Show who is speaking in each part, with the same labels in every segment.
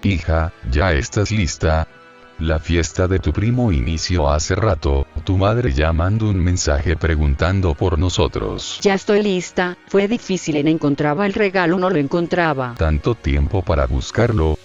Speaker 1: Hija, ¿ya estás lista? La fiesta de tu primo inició hace rato, tu madre ya mandó un mensaje preguntando por nosotros.
Speaker 2: Ya estoy lista, fue difícil en encontraba el regalo, no lo encontraba.
Speaker 1: ¿Tanto tiempo para buscarlo?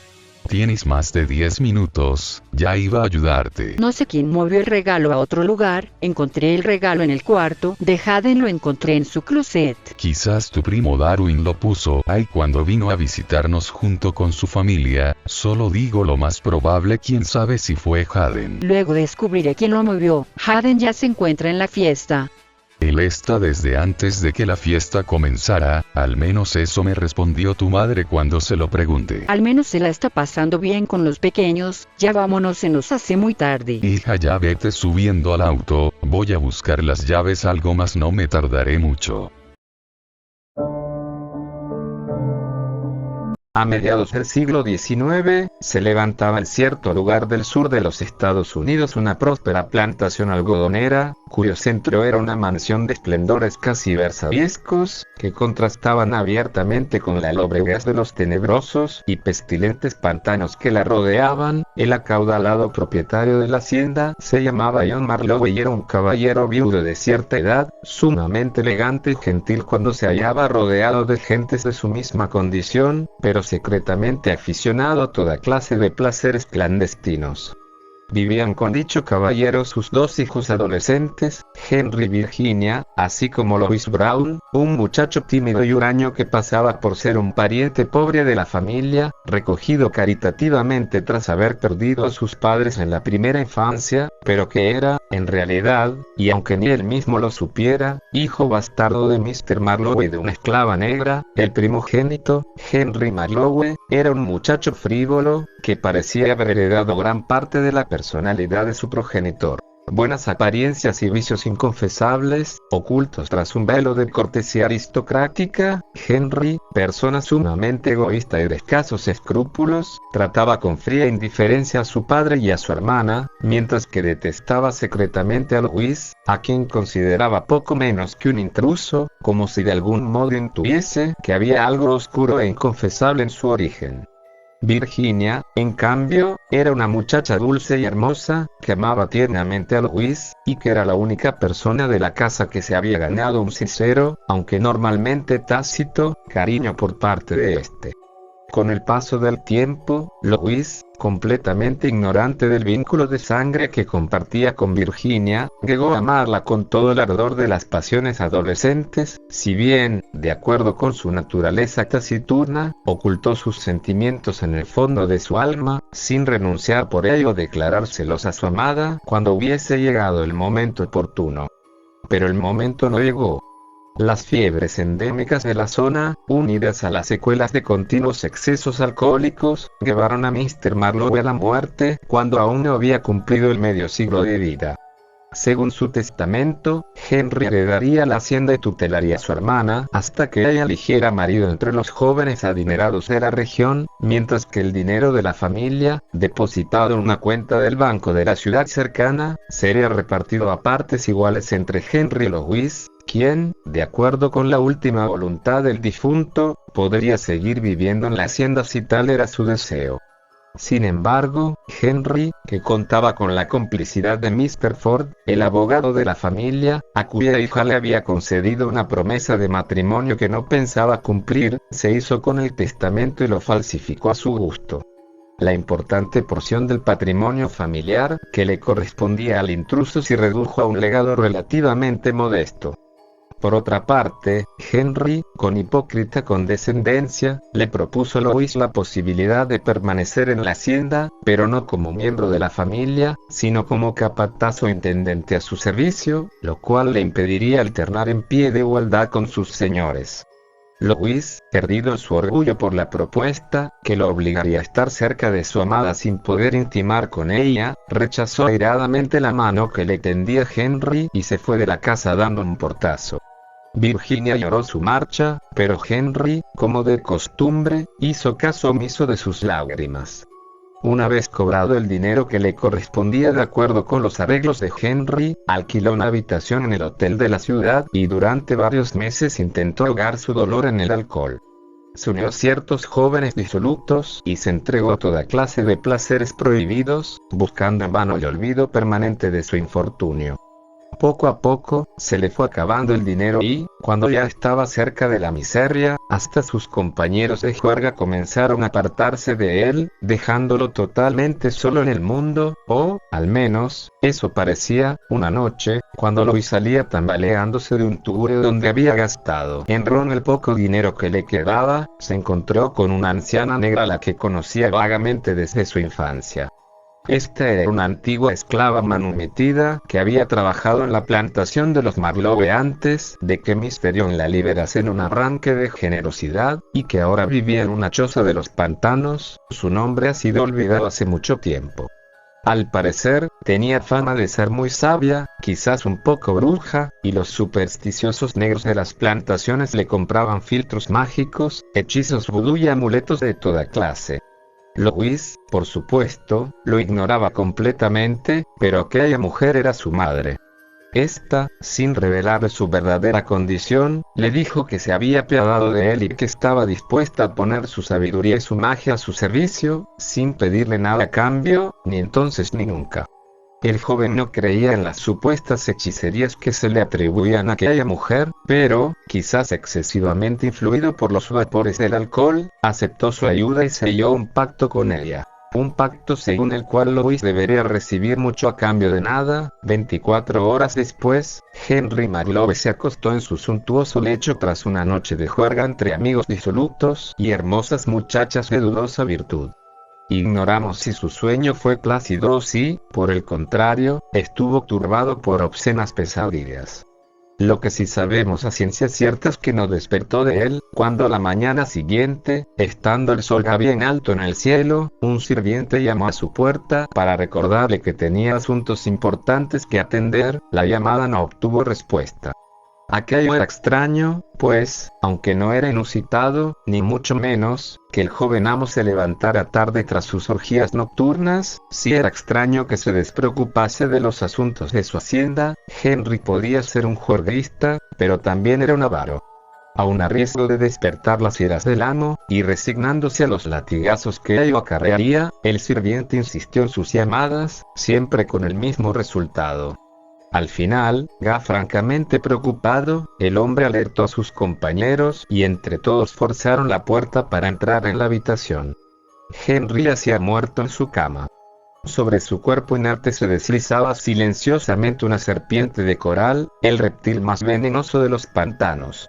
Speaker 1: Tienes más de 10 minutos, ya iba a ayudarte.
Speaker 2: No sé quién movió el regalo a otro lugar, encontré el regalo en el cuarto de Hayden, lo encontré en su closet.
Speaker 1: Quizás tu primo Darwin lo puso ahí cuando vino a visitarnos junto con su familia, solo digo lo más probable, quién sabe si fue Hayden.
Speaker 2: Luego descubriré quién lo movió. Hayden ya se encuentra en la fiesta.
Speaker 1: Él está desde antes de que la fiesta comenzara, al menos eso me respondió tu madre cuando se lo pregunté.
Speaker 2: Al menos se la está pasando bien con los pequeños, ya vámonos, se nos hace muy tarde.
Speaker 1: Hija, ya vete subiendo al auto, voy a buscar las llaves, algo más, no me tardaré mucho.
Speaker 3: A mediados del siglo XIX, se levantaba en cierto lugar del sur de los Estados Unidos una próspera plantación algodonera, cuyo centro era una mansión de esplendores casi versalescos, que contrastaban abiertamente con la lobreguez de los tenebrosos y pestilentes pantanos que la rodeaban. El acaudalado propietario de la hacienda se llamaba John Marlowe y era un caballero viudo de cierta edad, sumamente elegante y gentil cuando se hallaba rodeado de gentes de su misma condición, pero secretamente aficionado a toda clase de placeres clandestinos. Vivían con dicho caballero sus dos hijos adolescentes, Henry y Virginia, así como Louis Brown, un muchacho tímido y huraño que pasaba por ser un pariente pobre de la familia, recogido caritativamente tras haber perdido a sus padres en la primera infancia, pero que era, en realidad, y aunque ni él mismo lo supiera, hijo bastardo de Mr. Marlowe y de una esclava negra. El primogénito, Henry Marlowe, era un muchacho frívolo, que parecía haber heredado gran parte de la personalidad de su progenitor. Buenas apariencias y vicios inconfesables, ocultos tras un velo de cortesía aristocrática, Henry, persona sumamente egoísta y de escasos escrúpulos, trataba con fría indiferencia a su padre y a su hermana, mientras que detestaba secretamente a Louis, a quien consideraba poco menos que un intruso, como si de algún modo intuviese que había algo oscuro e inconfesable en su origen. Virginia, en cambio, era una muchacha dulce y hermosa, que amaba tiernamente a Louis, y que era la única persona de la casa que se había ganado un sincero, aunque normalmente tácito, cariño por parte de este. Con el paso del tiempo, Louis, completamente ignorante del vínculo de sangre que compartía con Virginia, llegó a amarla con todo el ardor de las pasiones adolescentes, si bien, de acuerdo con su naturaleza taciturna, ocultó sus sentimientos en el fondo de su alma, sin renunciar por ello a declarárselos a su amada cuando hubiese llegado el momento oportuno. Pero el momento no llegó. Las fiebres endémicas de la zona, unidas a las secuelas de continuos excesos alcohólicos, llevaron a Mr. Marlowe a la muerte, cuando aún no había cumplido el medio siglo de vida. Según su testamento, Henry heredaría la hacienda y tutelaría a su hermana hasta que ella eligiera marido entre los jóvenes adinerados de la región, mientras que el dinero de la familia, depositado en una cuenta del banco de la ciudad cercana, sería repartido a partes iguales entre Henry y Louis, quien, de acuerdo con la última voluntad del difunto, podría seguir viviendo en la hacienda si tal era su deseo. Sin embargo, Henry, que contaba con la complicidad de Mr. Ford, el abogado de la familia, a cuya hija le había concedido una promesa de matrimonio que no pensaba cumplir, se hizo con el testamento y lo falsificó a su gusto. La importante porción del patrimonio familiar que le correspondía al intruso se redujo a un legado relativamente modesto. Por otra parte, Henry, con hipócrita condescendencia, le propuso a Louis la posibilidad de permanecer en la hacienda, pero no como miembro de la familia, sino como capataz o intendente a su servicio, lo cual le impediría alternar en pie de igualdad con sus señores. Louis, perdido en su orgullo por la propuesta, que lo obligaría a estar cerca de su amada sin poder intimar con ella, rechazó airadamente la mano que le tendía Henry y se fue de la casa dando un portazo. Virginia lloró su marcha, pero Henry, como de costumbre, hizo caso omiso de sus lágrimas. Una vez cobrado el dinero que le correspondía de acuerdo con los arreglos de Henry, alquiló una habitación en el hotel de la ciudad y durante varios meses intentó ahogar su dolor en el alcohol. se unió a ciertos jóvenes disolutos y se entregó a toda clase de placeres prohibidos, buscando en vano el olvido permanente de su infortunio. Poco a poco, se le fue acabando el dinero y, cuando ya estaba cerca de la miseria, hasta sus compañeros de juerga comenzaron a apartarse de él, dejándolo totalmente solo en el mundo, o, al menos, eso parecía, una noche, cuando Luis salía tambaleándose de un tugurio donde había gastado en ron el poco dinero que le quedaba, se encontró con una anciana negra a la que conocía vagamente desde su infancia. Esta era una antigua esclava manumitida que había trabajado en la plantación de los Marlowe antes de que Mysterion la liberase en un arranque de generosidad, y que ahora vivía en una choza de los pantanos. Su nombre ha sido olvidado hace mucho tiempo. Al parecer, tenía fama de ser muy sabia, quizás un poco bruja, y los supersticiosos negros de las plantaciones le compraban filtros mágicos, hechizos vudú y amuletos de toda clase. Louis, por supuesto, lo ignoraba completamente, pero aquella mujer era su madre. Esta, sin revelarle su verdadera condición, le dijo que se había apiadado de él y que estaba dispuesta a poner su sabiduría y su magia a su servicio, sin pedirle nada a cambio, ni entonces ni nunca. El joven no creía en las supuestas hechicerías que se le atribuían a aquella mujer, pero, quizás excesivamente influido por los vapores del alcohol, aceptó su ayuda y selló un pacto con ella. Un pacto según el cual Louis debería recibir mucho a cambio de nada. 24 horas después, Henry Marlowe se acostó en su suntuoso lecho tras una noche de juerga entre amigos disolutos y hermosas muchachas de dudosa virtud. Ignoramos si su sueño fue plácido o si, por el contrario, estuvo turbado por obscenas pesadillas. Lo que sí sabemos a ciencia cierta es que no despertó de él, cuando la mañana siguiente, estando el sol ya bien alto en el cielo, un sirviente llamó a su puerta para recordarle que tenía asuntos importantes que atender. La llamada no obtuvo respuesta. Aquello era extraño, pues, aunque no era inusitado, ni mucho menos, que el joven amo se levantara tarde tras sus orgías nocturnas, sí era extraño que se despreocupase de los asuntos de su hacienda. Henry podía ser un juerguista, pero también era un avaro. Aun a riesgo de despertar las iras del amo, y resignándose a los latigazos que ello acarrearía, el sirviente insistió en sus llamadas, siempre con el mismo resultado. Al final, ya francamente preocupado, el hombre alertó a sus compañeros y entre todos forzaron la puerta para entrar en la habitación. Henry yacía muerto en su cama. Sobre su cuerpo inerte se deslizaba silenciosamente una serpiente de coral, el reptil más venenoso de los pantanos.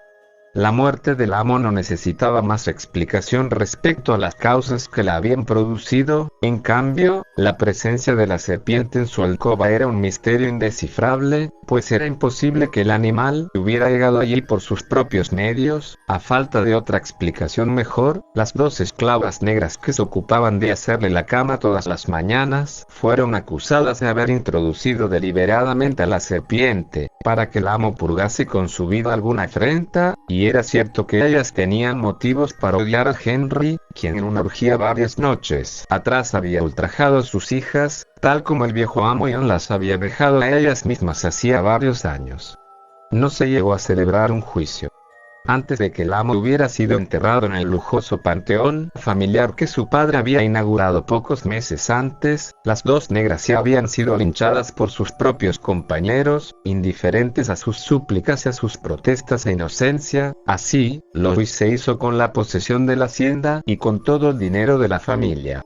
Speaker 3: La muerte del amo no necesitaba más explicación respecto a las causas que la habían producido. En cambio, la presencia de la serpiente en su alcoba era un misterio indescifrable, pues era imposible que el animal hubiera llegado allí por sus propios medios. A falta de otra explicación mejor, las dos esclavas negras que se ocupaban de hacerle la cama todas las mañanas, fueron acusadas de haber introducido deliberadamente a la serpiente, para que el amo purgase con su vida alguna afrenta, y era cierto que ellas tenían motivos para odiar a Henry, quien en una orgía varias noches atrás había ultrajado a sus hijas, tal como el viejo amo Ian las había dejado a ellas mismas hacía varios años. No se llegó a celebrar un juicio. Antes de que el amo hubiera sido enterrado en el lujoso panteón familiar que su padre había inaugurado pocos meses antes, las dos negras ya habían sido linchadas por sus propios compañeros, indiferentes a sus súplicas y a sus protestas de inocencia. Así, Louis se hizo con la posesión de la hacienda y con todo el dinero de la familia.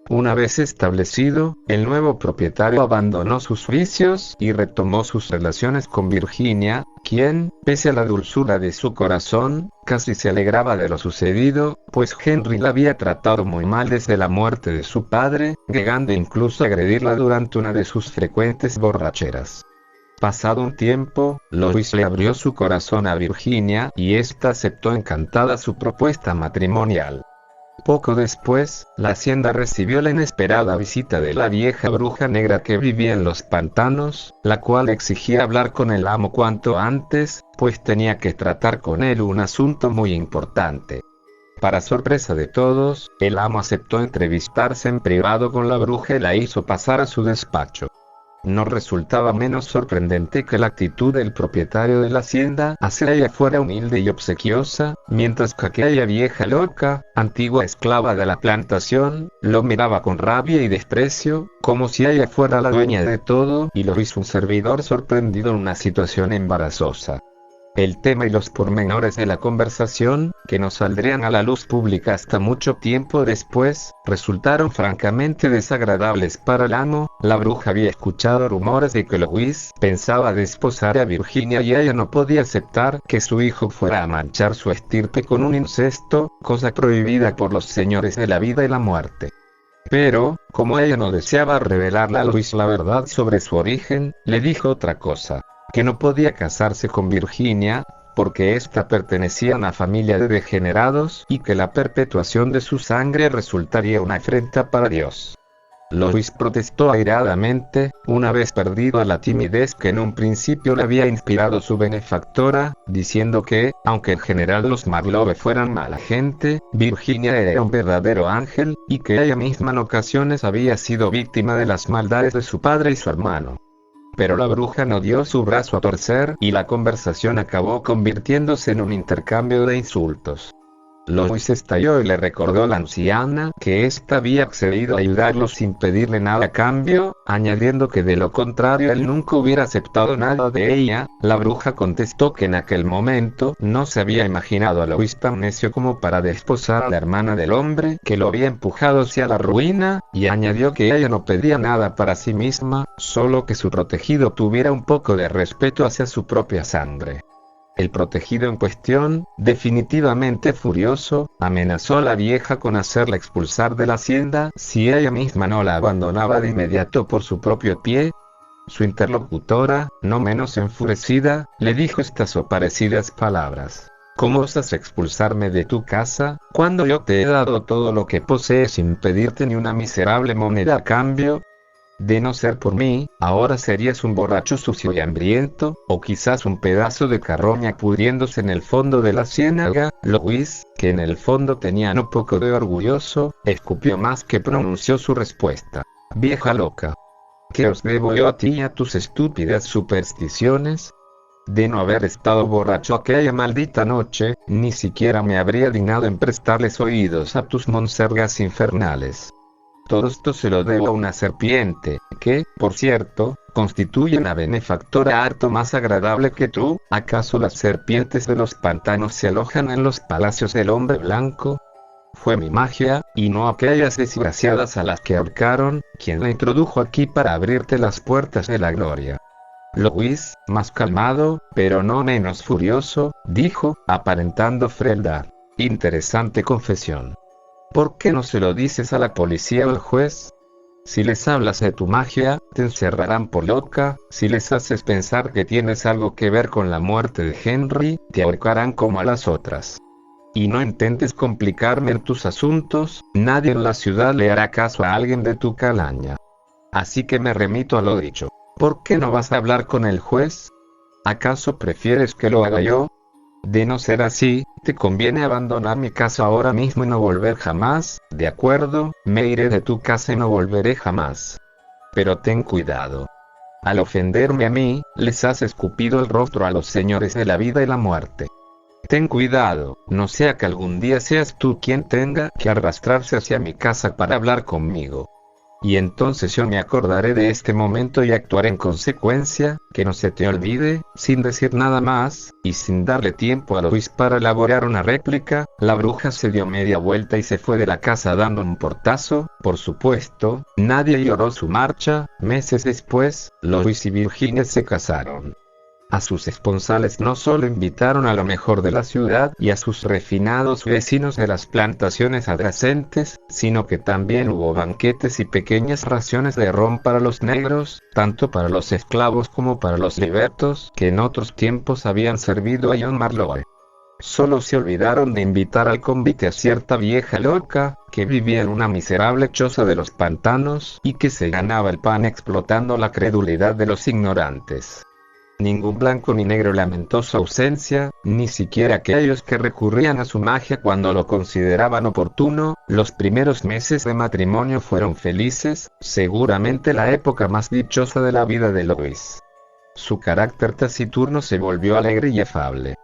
Speaker 3: Una vez establecido, el nuevo propietario abandonó sus vicios y retomó sus relaciones con Virginia, quien, pese a la dulzura de su corazón, casi se alegraba de lo sucedido, pues Henry la había tratado muy mal desde la muerte de su padre, llegando incluso a agredirla durante una de sus frecuentes borracheras. Pasado un tiempo, Louis le abrió su corazón a Virginia y ésta aceptó encantada su propuesta matrimonial. Poco después, la hacienda recibió la inesperada visita de la vieja bruja negra que vivía en los pantanos, la cual exigía hablar con el amo cuanto antes, pues tenía que tratar con él un asunto muy importante. Para sorpresa de todos, el amo aceptó entrevistarse en privado con la bruja y la hizo pasar a su despacho. no resultaba menos sorprendente que la actitud del propietario de la hacienda hacia ella fuera humilde y obsequiosa, mientras que aquella vieja loca, antigua esclava de la plantación, lo miraba con rabia y desprecio, como si ella fuera la dueña de todo y lo hizo un servidor sorprendido en una situación embarazosa. El tema y los pormenores de la conversación, que no saldrían a la luz pública hasta mucho tiempo después, resultaron francamente desagradables para el amo. La bruja había escuchado rumores de que Louis pensaba desposar a Virginia y ella no podía aceptar que su hijo fuera a manchar su estirpe con un incesto, cosa prohibida por los señores de la vida y la muerte. Pero, como ella no deseaba revelarle a Louis la verdad sobre su origen, le dijo otra cosa. Que no podía casarse con Virginia, porque ésta pertenecía a una familia de degenerados, y que la perpetuación de su sangre resultaría una afrenta para Dios. Louis protestó airadamente, una vez perdida la timidez que en un principio le había inspirado su benefactora, diciendo que, aunque en general los Marlowe fueran mala gente, Virginia era un verdadero ángel, y que ella misma en ocasiones había sido víctima de las maldades de su padre y su hermano. Pero la bruja no dio su brazo a torcer y la conversación acabó convirtiéndose en un intercambio de insultos. Louis estalló y le recordó a la anciana que ésta había accedido a ayudarlo sin pedirle nada a cambio, añadiendo que de lo contrario él nunca hubiera aceptado nada de ella. La bruja contestó que en aquel momento no se había imaginado a Louis tan necio como para desposar a la hermana del hombre que lo había empujado hacia la ruina, y añadió que ella no pedía nada para sí misma, solo que su protegido tuviera un poco de respeto hacia su propia sangre. El protegido en cuestión, definitivamente furioso, amenazó a la vieja con hacerla expulsar de la hacienda si ella misma no la abandonaba de inmediato por su propio pie. Su interlocutora, no menos enfurecida, le dijo estas o parecidas palabras. ¿Cómo osas expulsarme de tu casa, cuando yo te he dado todo lo que posees sin pedirte ni una miserable moneda a cambio? De no ser por mí, ahora serías un borracho sucio y hambriento, o quizás un pedazo de carroña pudriéndose en el fondo de la ciénaga. Louis, que en el fondo tenía no poco de orgulloso, escupió más que pronunció su respuesta. Vieja loca. ¿Qué os debo yo a ti y a tus estúpidas supersticiones? De no haber estado borracho aquella maldita noche, ni siquiera me habría dignado en prestarles oídos a tus monsergas infernales. Todo esto se lo debo a una serpiente, que, por cierto, constituye una benefactora harto más agradable que tú. ¿Acaso las serpientes de los pantanos se alojan en los palacios del hombre blanco? Fue mi magia, y no aquellas desgraciadas a las que ahorcaron, quien la introdujo aquí para abrirte las puertas de la gloria. Louis, más calmado, pero no menos furioso, dijo, aparentando frialdad. Interesante confesión. ¿Por qué no se lo dices a la policía o al juez? Si les hablas de tu magia, te encerrarán por loca. Si les haces pensar que tienes algo que ver con la muerte de Henry, te ahorcarán como a las otras. Y no intentes complicarme en tus asuntos, nadie en la ciudad le hará caso a alguien de tu calaña. Así que me remito a lo dicho. ¿Por qué no vas a hablar con el juez? ¿Acaso prefieres que lo haga yo? De no ser así, te conviene abandonar mi casa ahora mismo y no volver jamás. De acuerdo, me iré de tu casa y no volveré jamás. Pero ten cuidado. Al ofenderme a mí, les has escupido el rostro a los señores de la vida y la muerte. Ten cuidado, no sea que algún día seas tú quien tenga que arrastrarse hacia mi casa para hablar conmigo. Y entonces yo me acordaré de este momento y actuaré en consecuencia. Que no se te olvide. Sin decir nada más, y sin darle tiempo a Louis para elaborar una réplica, la bruja se dio media vuelta y se fue de la casa dando un portazo. Por supuesto, nadie lloró su marcha. Meses después, Louis y Virginia se casaron. A sus esponsales no solo invitaron a lo mejor de la ciudad y a sus refinados vecinos de las plantaciones adyacentes, sino que también hubo banquetes y pequeñas raciones de ron para los negros, tanto para los esclavos como para los libertos, que en otros tiempos habían servido a John Marlowe. Solo se olvidaron de invitar al convite a cierta vieja loca, que vivía en una miserable choza de los pantanos, y que se ganaba el pan explotando la credulidad de los ignorantes. Ningún blanco ni negro lamentó su ausencia, ni siquiera aquellos que recurrían a su magia cuando lo consideraban oportuno. Los primeros meses de matrimonio fueron felices, seguramente la época más dichosa de la vida de Lois. Su carácter taciturno se volvió alegre y afable.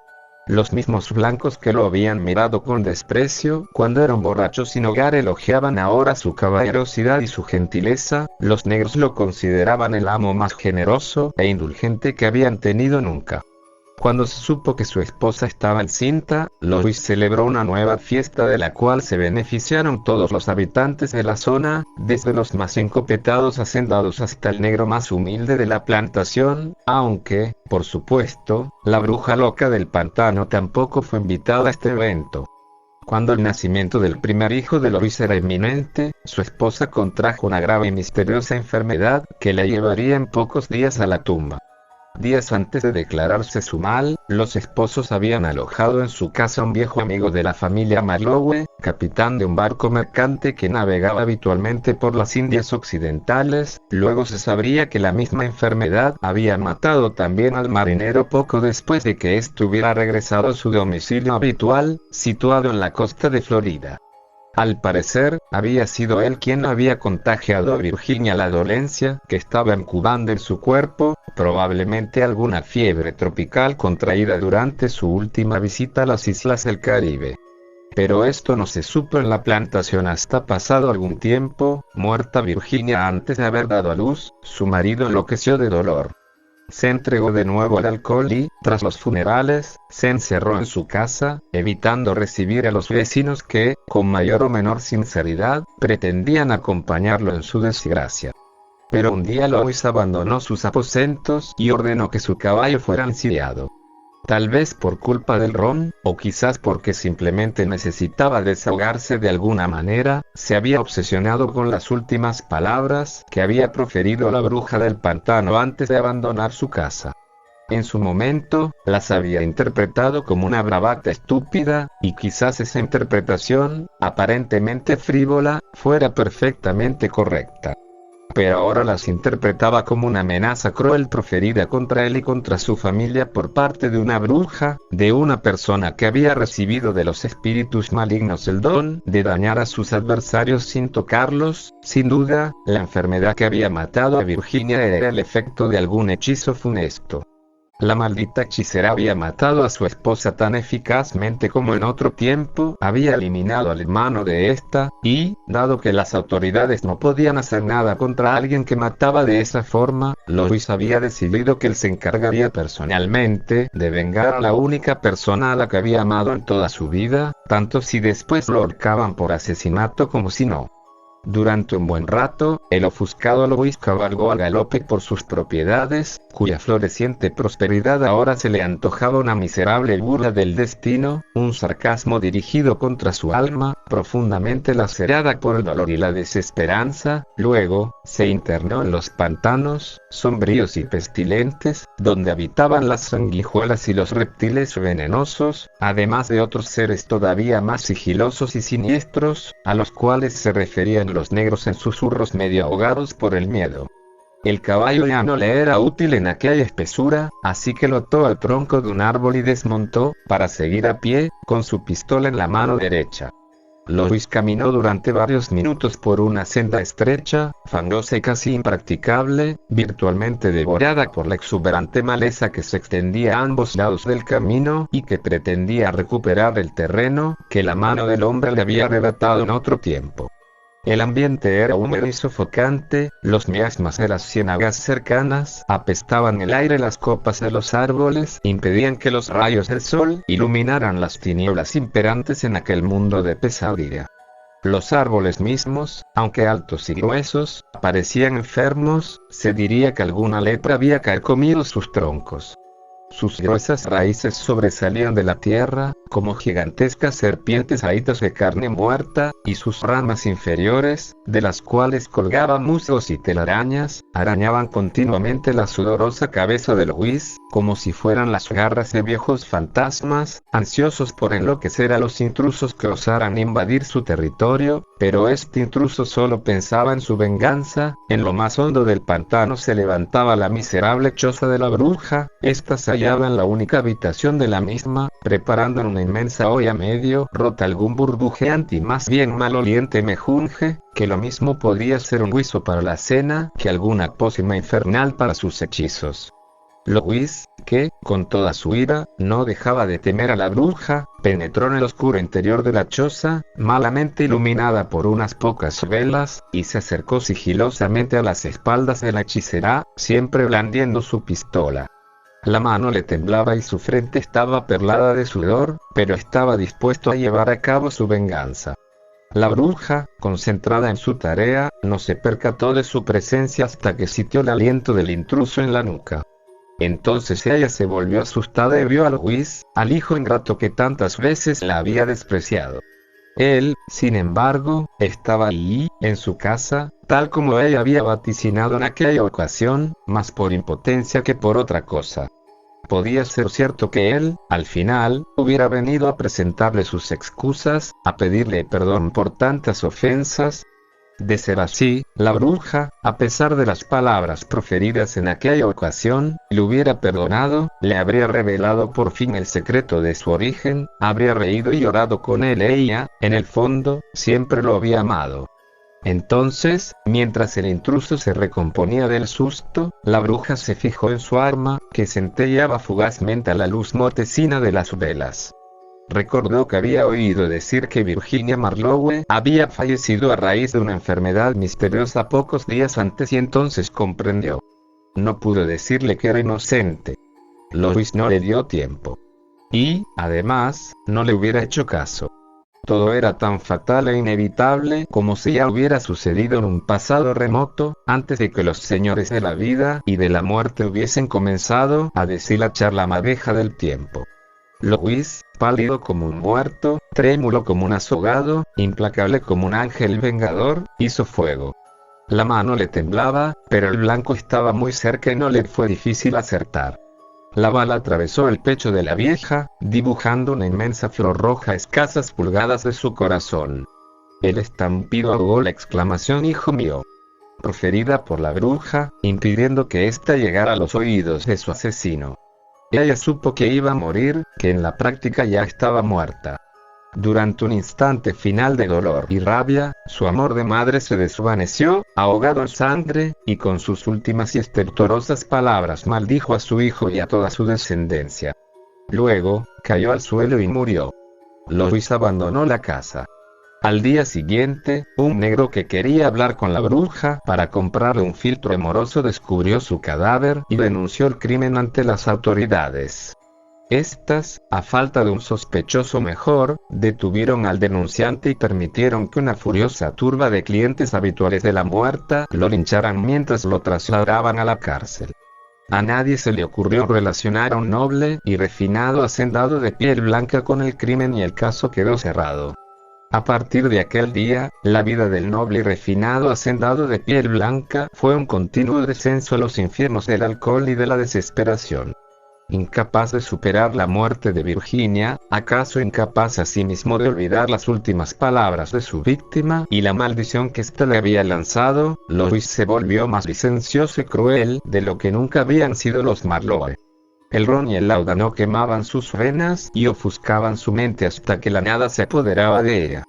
Speaker 3: Los mismos blancos que lo habían mirado con desprecio cuando era un borracho sin hogar elogiaban ahora su caballerosidad y su gentileza. Los negros lo consideraban el amo más generoso e indulgente que habían tenido nunca. Cuando se supo que su esposa estaba encinta, Lois celebró una nueva fiesta de la cual se beneficiaron todos los habitantes de la zona, desde los más encopetados hacendados hasta el negro más humilde de la plantación, aunque, por supuesto, la bruja loca del pantano tampoco fue invitada a este evento. Cuando el nacimiento del primer hijo de Lois era inminente, su esposa contrajo una grave y misteriosa enfermedad que la llevaría en pocos días a la tumba. Días antes de declararse su mal, los esposos habían alojado en su casa a un viejo amigo de la familia Marlowe, capitán de un barco mercante que navegaba habitualmente por las Indias Occidentales. Luego se sabría que la misma enfermedad había matado también al marinero poco después de que éste hubiera regresado a su domicilio habitual, situado en la costa de Florida. Al parecer, había sido él quien había contagiado a Virginia la dolencia que estaba incubando en su cuerpo, probablemente alguna fiebre tropical contraída durante su última visita a las islas del Caribe. Pero esto no se supo en la plantación hasta pasado algún tiempo. Muerta Virginia antes de haber dado a luz, su marido enloqueció de dolor. Se entregó de nuevo al alcohol y, tras los funerales, se encerró en su casa, evitando recibir a los vecinos que, con mayor o menor sinceridad, pretendían acompañarlo en su desgracia. Pero un día Lois abandonó sus aposentos y ordenó que su caballo fuera ensillado. Tal vez por culpa del ron, o quizás porque simplemente necesitaba desahogarse de alguna manera, se había obsesionado con las últimas palabras que había proferido la bruja del pantano antes de abandonar su casa. En su momento, las había interpretado como una bravata estúpida, y quizás esa interpretación, aparentemente frívola, fuera perfectamente correcta. Pero ahora las interpretaba como una amenaza cruel proferida contra él y contra su familia por parte de una bruja, de una persona que había recibido de los espíritus malignos el don de dañar a sus adversarios sin tocarlos. Sin duda, la enfermedad que había matado a Virginia era el efecto de algún hechizo funesto. La maldita hechicera había matado a su esposa tan eficazmente como en otro tiempo había eliminado al hermano de esta, y, dado que las autoridades no podían hacer nada contra alguien que mataba de esa forma, Lois había decidido que él se encargaría personalmente de vengar a la única persona a la que había amado en toda su vida, tanto si después lo ahorcaban por asesinato como si no. Durante un buen rato, el ofuscado Lois cabalgó a galope por sus propiedades, cuya floreciente prosperidad ahora se le antojaba una miserable burla del destino, un sarcasmo dirigido contra su alma, profundamente lacerada por el dolor y la desesperanza. Luego, se internó en los pantanos, sombríos y pestilentes, donde habitaban las sanguijuelas y los reptiles venenosos, además de otros seres todavía más sigilosos y siniestros, a los cuales se referían los negros en susurros medio ahogados por el miedo. El caballo ya no le era útil en aquella espesura, así que lo ató al tronco de un árbol y desmontó, para seguir a pie, con su pistola en la mano derecha. Lois caminó durante varios minutos por una senda estrecha, fangosa y casi impracticable, virtualmente devorada por la exuberante maleza que se extendía a ambos lados del camino y que pretendía recuperar el terreno que la mano del hombre le había arrebatado en otro tiempo. El ambiente era húmedo y sofocante, los miasmas de las ciénagas cercanas apestaban el aire, las copas de los árboles impedían que los rayos del sol iluminaran las tinieblas imperantes en aquel mundo de pesadilla. Los árboles mismos, aunque altos y gruesos, parecían enfermos, se diría que alguna lepra había carcomido sus troncos. Sus gruesas raíces sobresalían de la tierra, como gigantescas serpientes ahitas de carne muerta, y sus ramas inferiores, de las cuales colgaban musgos y telarañas, arañaban continuamente la sudorosa cabeza de Luis, como si fueran las garras de viejos fantasmas, ansiosos por enloquecer a los intrusos que osaran invadir su territorio, pero este intruso solo pensaba en su venganza. En lo más hondo del pantano se levantaba la miserable choza de la bruja. Esta se hallaba en la única habitación de la misma, preparando en una inmensa olla medio rota algún burbujeante y más bien maloliente mejunje, que lo mismo podía ser un guiso para la cena que alguna pócima infernal para sus hechizos. Luis, que, con toda su ira, no dejaba de temer a la bruja, penetró en el oscuro interior de la choza, malamente iluminada por unas pocas velas, y se acercó sigilosamente a las espaldas de la hechicera, siempre blandiendo su pistola. La mano le temblaba y su frente estaba perlada de sudor, pero estaba dispuesto a llevar a cabo su venganza. La bruja, concentrada en su tarea, no se percató de su presencia hasta que sintió el aliento del intruso en la nuca. Entonces ella se volvió asustada y vio a Luis, al hijo ingrato que tantas veces la había despreciado. Él, sin embargo, estaba allí, en su casa, tal como ella había vaticinado en aquella ocasión, más por impotencia que por otra cosa. Podía ser cierto que él, al final, hubiera venido a presentarle sus excusas, a pedirle perdón por tantas ofensas. De ser así, la bruja, a pesar de las palabras proferidas en aquella ocasión, le hubiera perdonado, le habría revelado por fin el secreto de su origen, habría reído y llorado con él. Ella, en el fondo, siempre lo había amado. Entonces, mientras el intruso se recomponía del susto, la bruja se fijó en su arma, que centelleaba fugazmente a la luz mortecina de las velas. Recordó que había oído decir que Virginia Marlowe había fallecido a raíz de una enfermedad misteriosa pocos días antes y entonces comprendió. No pudo decirle que era inocente. Luis no le dio tiempo. Y, además, no le hubiera hecho caso. Todo era tan fatal e inevitable como si ya hubiera sucedido en un pasado remoto, antes de que los señores de la vida y de la muerte hubiesen comenzado a deshilachar la madeja del tiempo. Luis, pálido como un muerto, trémulo como un azogado, implacable como un ángel vengador, hizo fuego. La mano le temblaba, pero el blanco estaba muy cerca y no le fue difícil acertar. La bala atravesó el pecho de la vieja, dibujando una inmensa flor roja a escasas pulgadas de su corazón. El estampido ahogó la exclamación «¡Hijo mío!», proferida por la bruja, impidiendo que ésta llegara a los oídos de su asesino. Ella supo que iba a morir, que en la práctica ya estaba muerta. Durante un instante final de dolor y rabia, su amor de madre se desvaneció, ahogado en sangre, y con sus últimas y estertorosas palabras maldijo a su hijo y a toda su descendencia. Luego, cayó al suelo y murió. Luis abandonó la casa. Al día siguiente, un negro que quería hablar con la bruja para comprarle un filtro amoroso descubrió su cadáver y denunció el crimen ante las autoridades. Estas, a falta de un sospechoso mejor, detuvieron al denunciante y permitieron que una furiosa turba de clientes habituales de la muerta lo lincharan mientras lo trasladaban a la cárcel. A nadie se le ocurrió relacionar a un noble y refinado hacendado de piel blanca con el crimen y el caso quedó cerrado. A partir de aquel día, la vida del noble y refinado hacendado de piel blanca fue un continuo descenso a los infiernos del alcohol y de la desesperación. Incapaz de superar la muerte de Virginia, acaso incapaz asimismo de olvidar las últimas palabras de su víctima y la maldición que ésta le había lanzado, Luis se volvió más licencioso y cruel de lo que nunca habían sido los Marlowe. El ron y el láudano quemaban sus venas y ofuscaban su mente hasta que la nada se apoderaba de ella.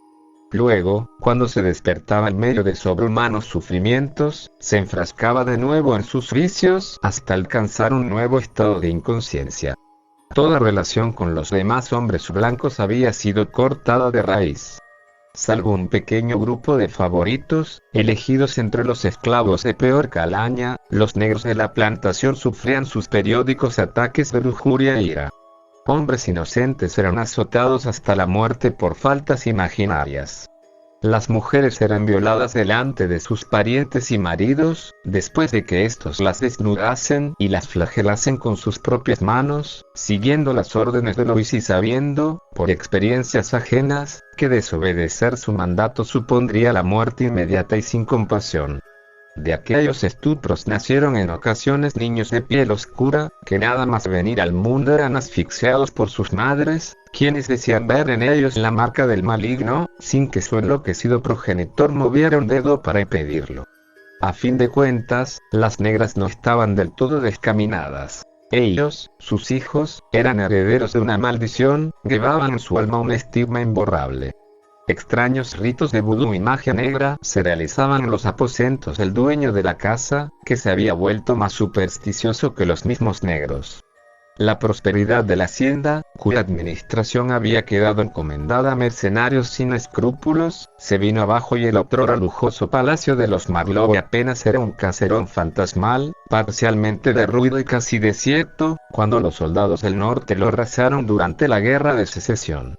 Speaker 3: Luego, cuando se despertaba en medio de sobrehumanos sufrimientos, se enfrascaba de nuevo en sus vicios hasta alcanzar un nuevo estado de inconsciencia. Toda relación con los demás hombres blancos había sido cortada de raíz. Salvo un pequeño grupo de favoritos, elegidos entre los esclavos de peor calaña, los negros de la plantación sufrían sus periódicos ataques de lujuria e ira. Hombres inocentes eran azotados hasta la muerte por faltas imaginarias. Las mujeres eran violadas delante de sus parientes y maridos, después de que estos las desnudasen y las flagelasen con sus propias manos, siguiendo las órdenes de Lois y sabiendo, por experiencias ajenas, que desobedecer su mandato supondría la muerte inmediata y sin compasión. De aquellos estupros nacieron en ocasiones niños de piel oscura, que nada más venir al mundo eran asfixiados por sus madres, quienes decían ver en ellos la marca del maligno, sin que su enloquecido progenitor moviera un dedo para impedirlo. A fin de cuentas, las negras no estaban del todo descaminadas. Ellos, sus hijos, eran herederos de una maldición, llevaban en su alma un estigma imborrable. Extraños ritos de vudú y magia negra se realizaban en los aposentos del dueño de la casa, que se había vuelto más supersticioso que los mismos negros. La prosperidad de la hacienda, cuya administración había quedado encomendada a mercenarios sin escrúpulos, se vino abajo y el otrora lujoso palacio de los Marlowe apenas era un caserón fantasmal, parcialmente derruido y casi desierto, cuando los soldados del norte lo arrasaron durante la Guerra de Secesión.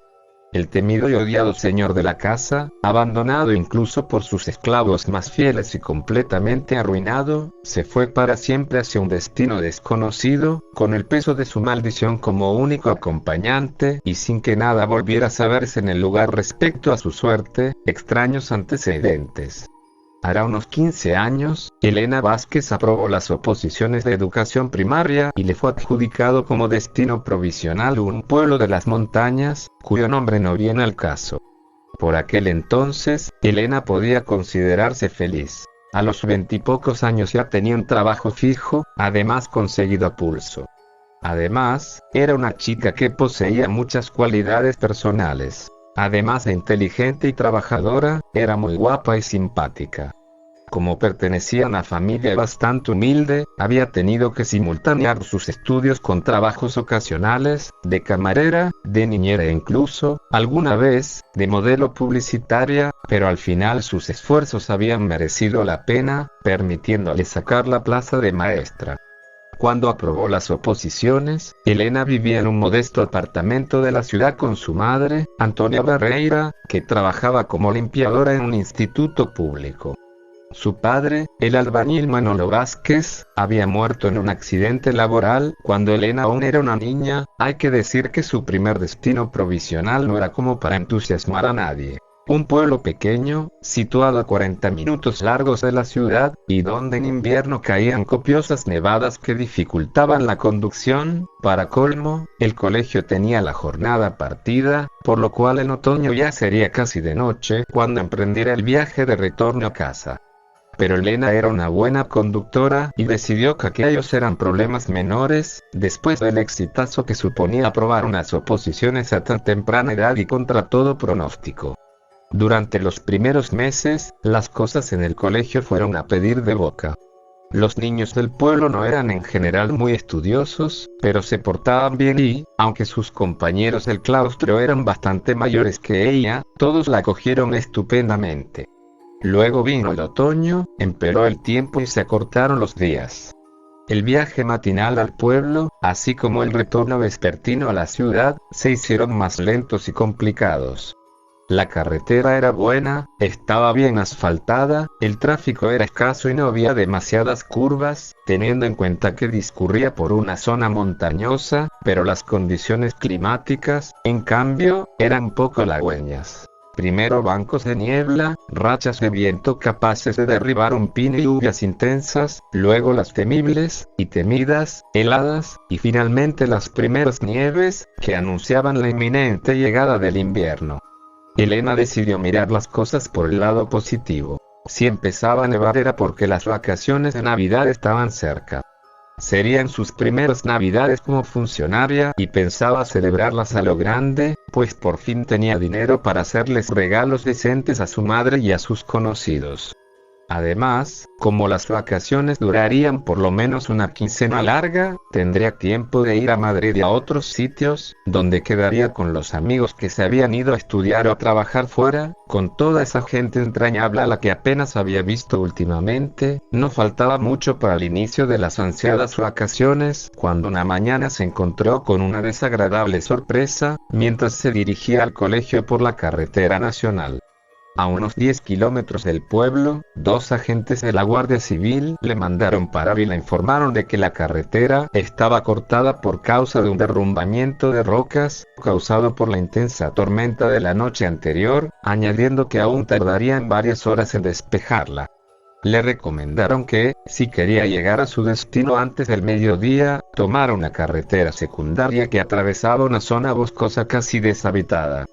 Speaker 3: El temido y odiado señor de la casa, abandonado incluso por sus esclavos más fieles y completamente arruinado, se fue para siempre hacia un destino desconocido, con el peso de su maldición como único acompañante y sin que nada volviera a saberse en el lugar respecto a su suerte, extraños antecedentes. Hará unos 15 años, Elena Vázquez aprobó las oposiciones de educación primaria y le fue adjudicado como destino provisional un pueblo de las montañas, cuyo nombre no viene al caso. Por aquel entonces, Elena podía considerarse feliz. A los 20 y pocos años ya tenía un trabajo fijo, además conseguido a pulso. Además, era una chica que poseía muchas cualidades personales. Además de inteligente y trabajadora, era muy guapa y simpática. Como pertenecía a una familia bastante humilde, había tenido que simultanear sus estudios con trabajos ocasionales, de camarera, de niñera e incluso, alguna vez, de modelo publicitaria, pero al final sus esfuerzos habían merecido la pena, permitiéndole sacar la plaza de maestra. Cuando aprobó las oposiciones, Elena vivía en un modesto apartamento de la ciudad con su madre, Antonia Barreira, que trabajaba como limpiadora en un instituto público. Su padre, el albañil Manolo Vázquez, había muerto en un accidente laboral cuando Elena aún era una niña. Hay que decir que su primer destino provisional no era como para entusiasmar a nadie. Un pueblo pequeño, situado a 40 minutos largos de la ciudad, y donde en invierno caían copiosas nevadas que dificultaban la conducción. Para colmo, el colegio tenía la jornada partida, por lo cual en otoño ya sería casi de noche cuando emprendiera el viaje de retorno a casa. Pero Elena era una buena conductora y decidió que aquellos eran problemas menores, después del exitazo que suponía aprobar unas oposiciones a tan temprana edad y contra todo pronóstico. Durante los primeros meses, las cosas en el colegio fueron a pedir de boca. Los niños del pueblo no eran en general muy estudiosos, pero se portaban bien y, aunque sus compañeros del claustro eran bastante mayores que ella, todos la acogieron estupendamente. Luego vino el otoño, empeoró el tiempo y se acortaron los días. El viaje matinal al pueblo, así como el retorno vespertino a la ciudad, se hicieron más lentos y complicados. La carretera era buena, estaba bien asfaltada, el tráfico era escaso y no había demasiadas curvas, teniendo en cuenta que discurría por una zona montañosa, pero las condiciones climáticas, en cambio, eran poco halagüeñas. Primero bancos de niebla, rachas de viento capaces de derribar un pino y lluvias intensas, luego las temibles, y temidas, heladas, y finalmente las primeras nieves, que anunciaban la inminente llegada del invierno. Elena decidió mirar las cosas por el lado positivo. Si empezaba a nevar era porque las vacaciones de Navidad estaban cerca. Serían sus primeras Navidades como funcionaria y pensaba celebrarlas a lo grande, pues por fin tenía dinero para hacerles regalos decentes a su madre y a sus conocidos. Además, como las vacaciones durarían por lo menos una quincena larga, tendría tiempo de ir a Madrid y a otros sitios, donde quedaría con los amigos que se habían ido a estudiar o a trabajar fuera, con toda esa gente entrañable a la que apenas había visto últimamente. No faltaba mucho para el inicio de las ansiadas vacaciones, cuando una mañana se encontró con una desagradable sorpresa, mientras se dirigía al colegio por la carretera nacional. A unos 10 kilómetros del pueblo, 2 agentes de la Guardia Civil le mandaron parar y le informaron de que la carretera estaba cortada por causa de un derrumbamiento de rocas, causado por la intensa tormenta de la noche anterior, añadiendo que aún tardarían varias horas en despejarla. Le recomendaron que, si quería llegar a su destino antes del mediodía, tomara una carretera secundaria que atravesaba una zona boscosa casi deshabitada.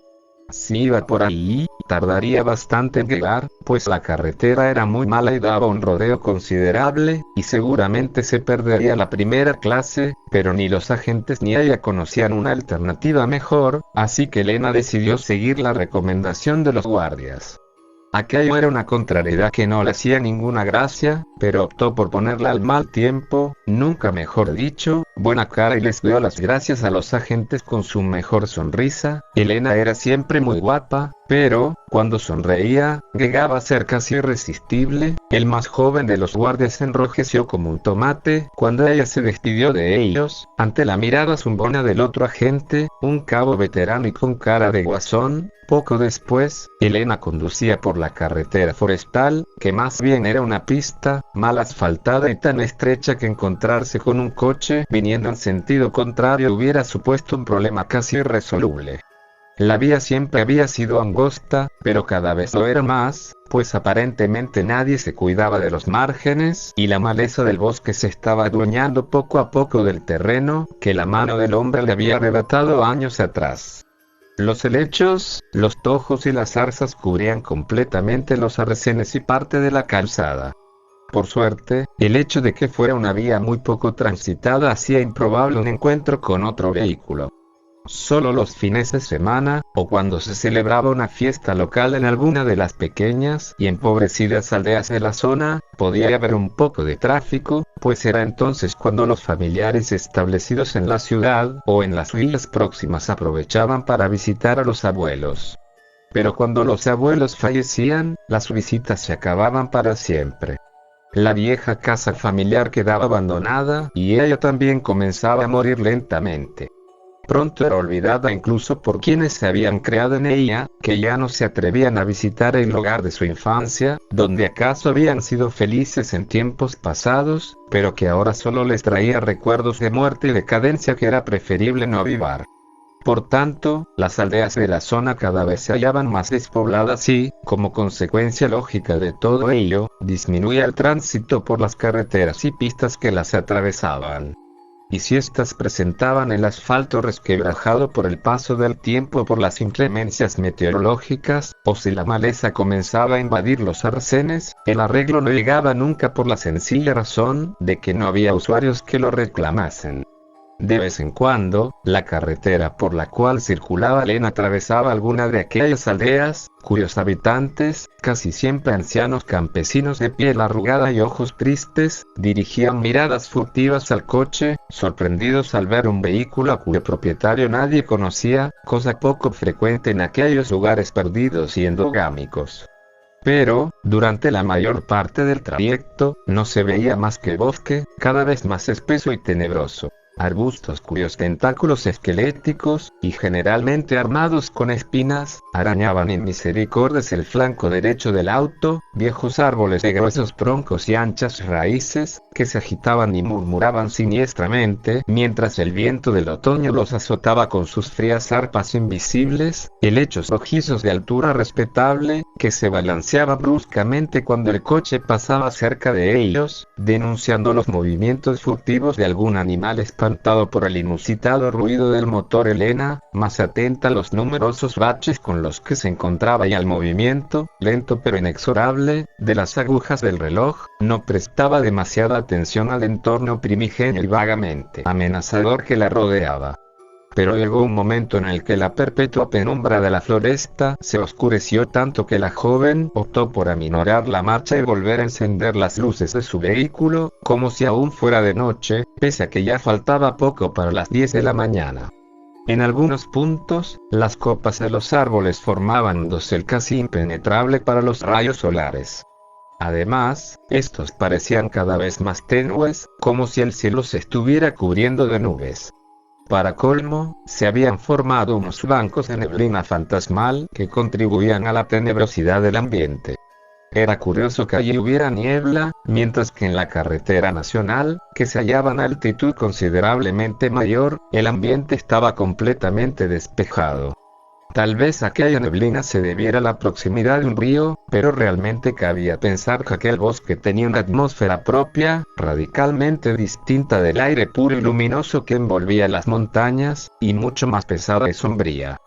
Speaker 3: Si iba por ahí, tardaría bastante en llegar, pues la carretera era muy mala y daba un rodeo considerable, y seguramente se perdería la primera clase, pero ni los agentes ni ella conocían una alternativa mejor, así que Elena decidió seguir la recomendación de los guardias. Aquello era una contrariedad que no le hacía ninguna gracia, pero optó por ponerla al mal tiempo, nunca mejor dicho, buena cara, y les dio las gracias a los agentes con su mejor sonrisa. Elena era siempre muy guapa, pero, cuando sonreía, llegaba a ser casi irresistible. El más joven de los guardias se enrojeció como un tomate cuando ella se despidió de ellos, ante la mirada zumbona del otro agente, un cabo veterano y con cara de guasón. Poco después, Elena conducía por la carretera forestal, que más bien era una pista, mal asfaltada y tan estrecha que encontrarse con un coche viniendo en sentido contrario hubiera supuesto un problema casi irresoluble. La vía siempre había sido angosta, pero cada vez lo era más, pues aparentemente nadie se cuidaba de los márgenes, y la maleza del bosque se estaba adueñando poco a poco del terreno que la mano del hombre le había arrebatado años atrás. Los helechos, los tojos y las zarzas cubrían completamente los arcenes y parte de la calzada. Por suerte, el hecho de que fuera una vía muy poco transitada hacía improbable un encuentro con otro vehículo. Solo los fines de semana, o cuando se celebraba una fiesta local en alguna de las pequeñas y empobrecidas aldeas de la zona, podía haber un poco de tráfico, pues era entonces cuando los familiares establecidos en la ciudad o en las villas próximas aprovechaban para visitar a los abuelos. Pero cuando los abuelos fallecían, las visitas se acababan para siempre. La vieja casa familiar quedaba abandonada y ella también comenzaba a morir lentamente. Pronto era olvidada incluso por quienes se habían creado en ella, que ya no se atrevían a visitar el hogar de su infancia, donde acaso habían sido felices en tiempos pasados, pero que ahora solo les traía recuerdos de muerte y decadencia que era preferible no avivar. Por tanto, las aldeas de la zona cada vez se hallaban más despobladas y, como consecuencia lógica de todo ello, disminuía el tránsito por las carreteras y pistas que las atravesaban. Y si éstas presentaban el asfalto resquebrajado por el paso del tiempo o por las inclemencias meteorológicas, o si la maleza comenzaba a invadir los arcenes, el arreglo no llegaba nunca por la sencilla razón de que no había usuarios que lo reclamasen. De vez en cuando, la carretera por la cual circulaba Elena atravesaba alguna de aquellas aldeas, cuyos habitantes, casi siempre ancianos campesinos de piel arrugada y ojos tristes, dirigían miradas furtivas al coche, sorprendidos al ver un vehículo a cuyo propietario nadie conocía, cosa poco frecuente en aquellos lugares perdidos y endogámicos. Pero, durante la mayor parte del trayecto, no se veía más que bosque, cada vez más espeso y tenebroso. Arbustos cuyos tentáculos esqueléticos, y generalmente armados con espinas, arañaban inmisericordes el flanco derecho del auto, viejos árboles de gruesos troncos y anchas raíces, que se agitaban y murmuraban siniestramente, mientras el viento del otoño los azotaba con sus frías arpas invisibles, helechos rojizos de altura respetable, que se balanceaban bruscamente cuando el coche pasaba cerca de ellos, denunciando los movimientos furtivos de algún animal espantado por el inusitado ruido del motor. Elena, más atenta a los numerosos baches con los que se encontraba y al movimiento, lento pero inexorable, de las agujas del reloj, no prestaba demasiada atención al entorno primigenio y vagamente amenazador que la rodeaba. Pero llegó un momento en el que la perpetua penumbra de la floresta se oscureció tanto que la joven optó por aminorar la marcha y volver a encender las luces de su vehículo, como si aún fuera de noche, pese a que ya faltaba poco para las 10 de la mañana. En algunos puntos, las copas de los árboles formaban un dosel casi impenetrable para los rayos solares. Además, estos parecían cada vez más tenues, como si el cielo se estuviera cubriendo de nubes. Para colmo, se habían formado unos bancos de neblina fantasmal que contribuían a la tenebrosidad del ambiente. Era curioso que allí hubiera niebla, mientras que en la carretera nacional, que se hallaba a altitud considerablemente mayor, el ambiente estaba completamente despejado. Tal vez aquella neblina se debiera a la proximidad de un río, pero realmente cabía pensar que aquel bosque tenía una atmósfera propia, radicalmente distinta del aire puro y luminoso que envolvía las montañas, y mucho más pesada y sombría.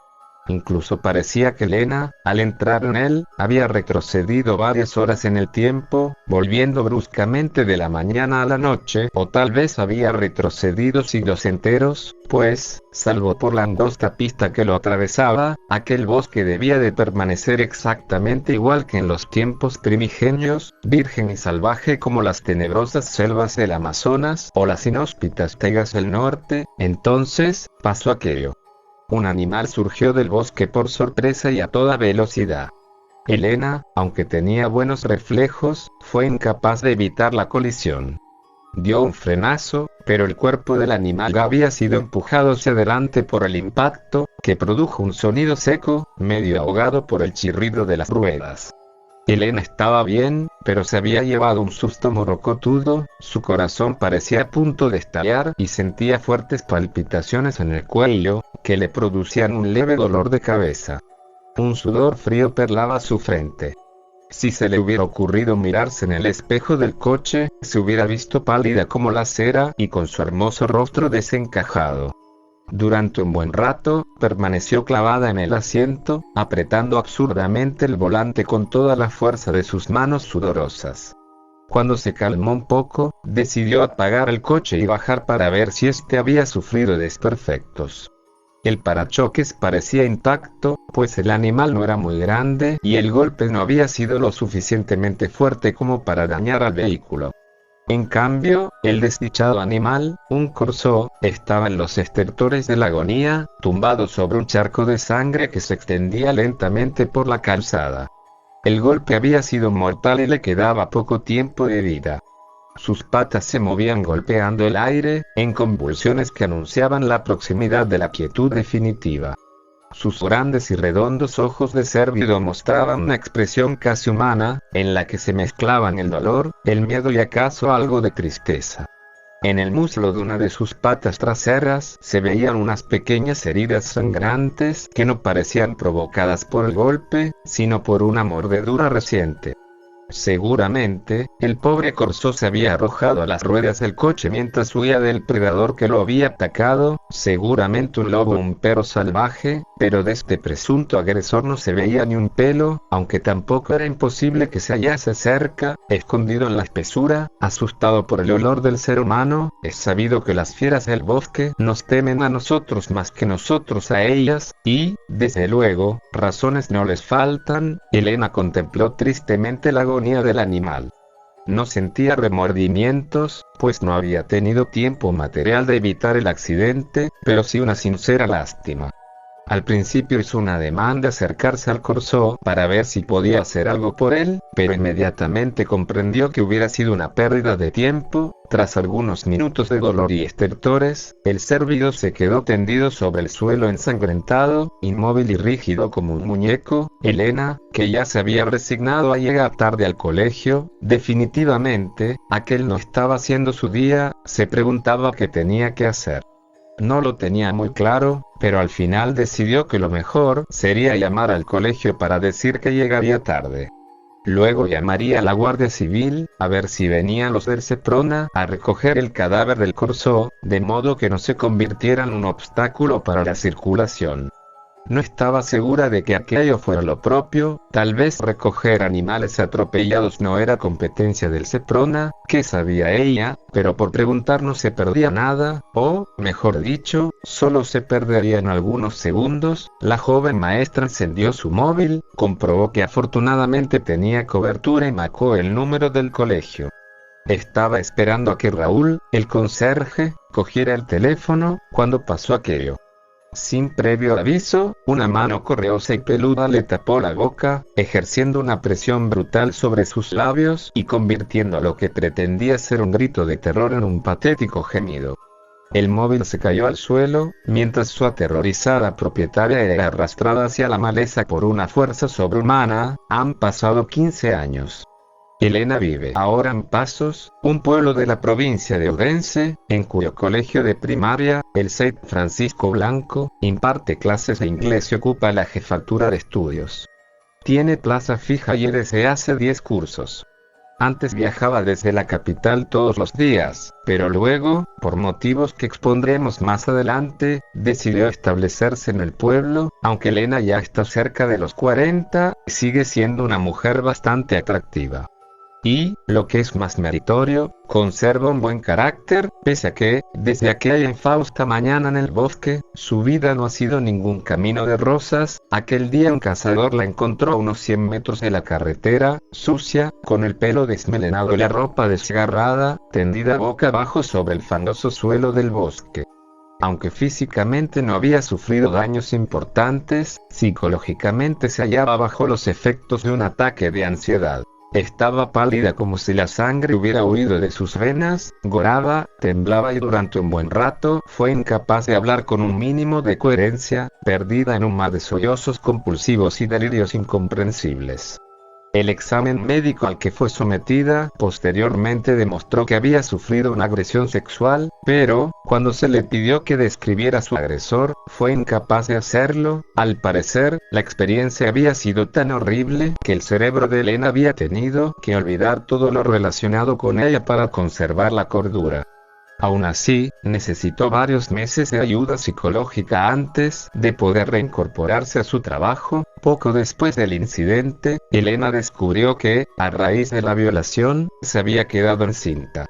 Speaker 3: Incluso parecía que Lena, al entrar en él, había retrocedido varias horas en el tiempo, volviendo bruscamente de la mañana a la noche, o tal vez había retrocedido siglos enteros, pues, salvo por la angosta pista que lo atravesaba, aquel bosque debía de permanecer exactamente igual que en los tiempos primigenios, virgen y salvaje como las tenebrosas selvas del Amazonas o las inhóspitas taigas del norte. Entonces, pasó aquello. Un animal surgió del bosque por sorpresa y a toda velocidad. Elena, aunque tenía buenos reflejos, fue incapaz de evitar la colisión. Dio un frenazo, pero el cuerpo del animal había sido empujado hacia adelante por el impacto, que produjo un sonido seco, medio ahogado por el chirrido de las ruedas. Elena estaba bien, pero se había llevado un susto morocotudo, su corazón parecía a punto de estallar y sentía fuertes palpitaciones en el cuello, que le producían un leve dolor de cabeza. Un sudor frío perlaba su frente. Si se le hubiera ocurrido mirarse en el espejo del coche, se hubiera visto pálida como la cera y con su hermoso rostro desencajado. Durante un buen rato, permaneció clavada en el asiento, apretando absurdamente el volante con toda la fuerza de sus manos sudorosas. Cuando se calmó un poco, decidió apagar el coche y bajar para ver si éste había sufrido desperfectos. El parachoques parecía intacto, pues el animal no era muy grande y el golpe no había sido lo suficientemente fuerte como para dañar al vehículo. En cambio, el desdichado animal, un corzó, estaba en los estertores de la agonía, tumbado sobre un charco de sangre que se extendía lentamente por la calzada. El golpe había sido mortal y le quedaba poco tiempo de vida. Sus patas se movían golpeando el aire, en convulsiones que anunciaban la proximidad de la quietud definitiva. Sus grandes y redondos ojos de cérvido mostraban una expresión casi humana, en la que se mezclaban el dolor, el miedo y acaso algo de tristeza. En el muslo de una de sus patas traseras se veían unas pequeñas heridas sangrantes que no parecían provocadas por el golpe, sino por una mordedura reciente. Seguramente, el pobre corzó se había arrojado a las ruedas del coche mientras huía del predador que lo había atacado, seguramente un lobo o un perro salvaje, pero de este presunto agresor no se veía ni un pelo, aunque tampoco era imposible que se hallase cerca, escondido en la espesura, asustado por el olor del ser humano. Es sabido que las fieras del bosque nos temen a nosotros más que nosotros a ellas, y, desde luego, razones no les faltan. Elena contempló tristemente la agonía del animal. No sentía remordimientos, pues no había tenido tiempo material de evitar el accidente, pero sí una sincera lástima. Al principio hizo un ademán de acercarse al corzó para ver si podía hacer algo por él, pero inmediatamente comprendió que hubiera sido una pérdida de tiempo. Tras algunos minutos de dolor y estertores, el cérvido se quedó tendido sobre el suelo ensangrentado, inmóvil y rígido como un muñeco. Elena, que ya se había resignado a llegar tarde al colegio, definitivamente, aquel no estaba siendo su día, se preguntaba qué tenía que hacer. No lo tenía muy claro, pero al final decidió que lo mejor sería llamar al colegio para decir que llegaría tarde. Luego llamaría a la Guardia Civil, a ver si venían los del Seprona a recoger el cadáver del corzó, de modo que no se convirtiera en un obstáculo para la circulación. No estaba segura de que aquello fuera lo propio, tal vez recoger animales atropellados no era competencia del Seprona, ¿qué sabía ella? Pero por preguntar no se perdía nada, o, mejor dicho, solo se perdería en algunos segundos. La joven maestra encendió su móvil, comprobó que afortunadamente tenía cobertura y marcó el número del colegio. Estaba esperando a que Raúl, el conserje, cogiera el teléfono, cuando pasó aquello. Sin previo aviso, una mano correosa y peluda le tapó la boca, ejerciendo una presión brutal sobre sus labios y convirtiendo lo que pretendía ser un grito de terror en un patético gemido. El móvil se cayó al suelo, mientras su aterrorizada propietaria era arrastrada hacia la maleza por una fuerza sobrehumana. Han pasado 15 años. Elena vive ahora en Pasos, un pueblo de la provincia de Odense, en cuyo colegio de primaria, el St. Francisco Blanco, imparte clases de inglés y ocupa la jefatura de estudios. Tiene plaza fija y desde hace 10 cursos. Antes viajaba desde la capital todos los días, pero luego, por motivos que expondremos más adelante, decidió establecerse en el pueblo. Aunque Elena ya está cerca de los 40, sigue siendo una mujer bastante atractiva. Y, lo que es más meritorio, conserva un buen carácter, pese a que, desde aquella infausta mañana en el bosque, su vida no ha sido ningún camino de rosas. Aquel día un cazador la encontró a unos 100 metros de la carretera, sucia, con el pelo desmelenado y la ropa desgarrada, tendida boca abajo sobre el fangoso suelo del bosque. Aunque físicamente no había sufrido daños importantes, psicológicamente se hallaba bajo los efectos de un ataque de ansiedad. Estaba pálida como si la sangre hubiera huido de sus venas, goraba, temblaba y durante un buen rato fue incapaz de hablar con un mínimo de coherencia, perdida en un mar de sollozos compulsivos y delirios incomprensibles. El examen médico al que fue sometida posteriormente demostró que había sufrido una agresión sexual, pero, cuando se le pidió que describiera a su agresor, fue incapaz de hacerlo. Al parecer, la experiencia había sido tan horrible que el cerebro de Elena había tenido que olvidar todo lo relacionado con ella para conservar la cordura. Aún así, necesitó varios meses de ayuda psicológica antes de poder reincorporarse a su trabajo. Poco después del incidente, Elena descubrió que, a raíz de la violación, se había quedado encinta.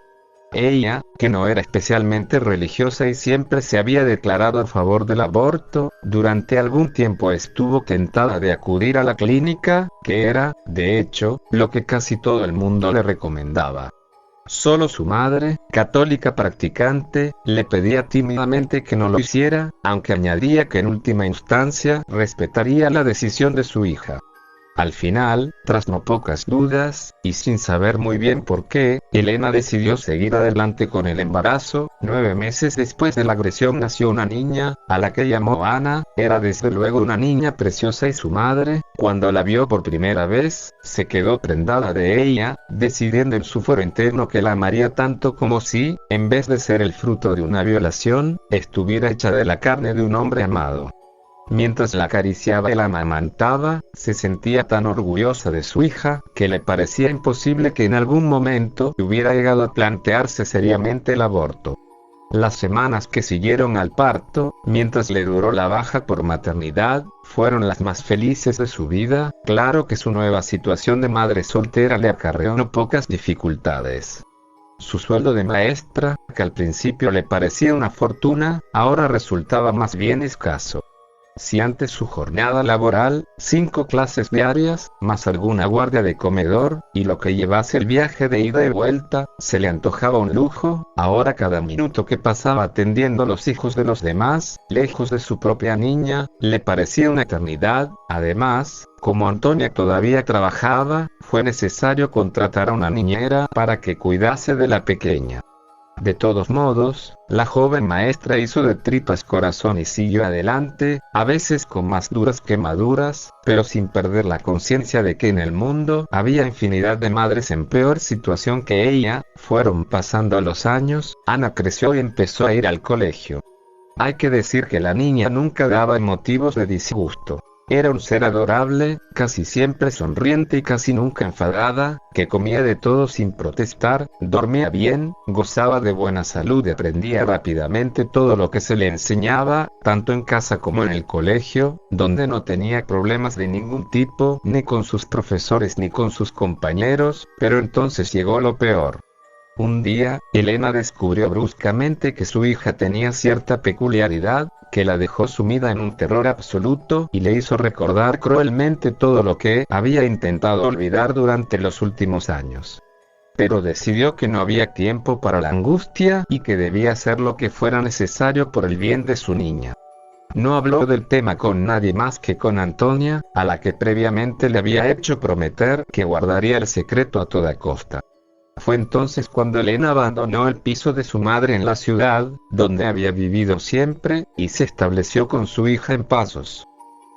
Speaker 3: Ella, que no era especialmente religiosa y siempre se había declarado a favor del aborto, durante algún tiempo estuvo tentada de acudir a la clínica, que era, de hecho, lo que casi todo el mundo le recomendaba. Solo su madre, católica practicante, le pedía tímidamente que no lo hiciera, aunque añadía que en última instancia respetaría la decisión de su hija. Al final, tras no pocas dudas, y sin saber muy bien por qué, Elena decidió seguir adelante con el embarazo. 9 meses después de la agresión nació una niña, a la que llamó Ana. Era desde luego una niña preciosa y su madre, cuando la vio por primera vez, se quedó prendada de ella, decidiendo en su fuero interno que la amaría tanto como si, en vez de ser el fruto de una violación, estuviera hecha de la carne de un hombre amado. Mientras la acariciaba y la amamantaba, se sentía tan orgullosa de su hija, que le parecía imposible que en algún momento hubiera llegado a plantearse seriamente el aborto. Las semanas que siguieron al parto, mientras le duró la baja por maternidad, fueron las más felices de su vida. Claro que su nueva situación de madre soltera le acarreó no pocas dificultades. Su sueldo de maestra, que al principio le parecía una fortuna, ahora resultaba más bien escaso. Si antes su jornada laboral, 5 clases diarias, más alguna guardia de comedor, y lo que llevase el viaje de ida y vuelta, se le antojaba un lujo, ahora cada minuto que pasaba atendiendo los hijos de los demás, lejos de su propia niña, le parecía una eternidad. Además, como Antonia todavía trabajaba, fue necesario contratar a una niñera para que cuidase de la pequeña. De todos modos, la joven maestra hizo de tripas corazón y siguió adelante, a veces con más duras quemaduras, pero sin perder la conciencia de que en el mundo había infinidad de madres en peor situación que ella. Fueron pasando los años, Ana creció y empezó a ir al colegio. Hay que decir que la niña nunca daba motivos de disgusto. Era un ser adorable, casi siempre sonriente y casi nunca enfadada, que comía de todo sin protestar, dormía bien, gozaba de buena salud y aprendía rápidamente todo lo que se le enseñaba, tanto en casa como en el colegio, donde no tenía problemas de ningún tipo, ni con sus profesores ni con sus compañeros. Pero entonces llegó lo peor. Un día, Elena descubrió bruscamente que su hija tenía cierta peculiaridad, que la dejó sumida en un terror absoluto y le hizo recordar cruelmente todo lo que había intentado olvidar durante los últimos años. Pero decidió que no había tiempo para la angustia y que debía hacer lo que fuera necesario por el bien de su niña. No habló del tema con nadie más que con Antonia, a la que previamente le había hecho prometer que guardaría el secreto a toda costa. Fue entonces cuando Elena abandonó el piso de su madre en la ciudad, donde había vivido siempre, y se estableció con su hija en Pasos.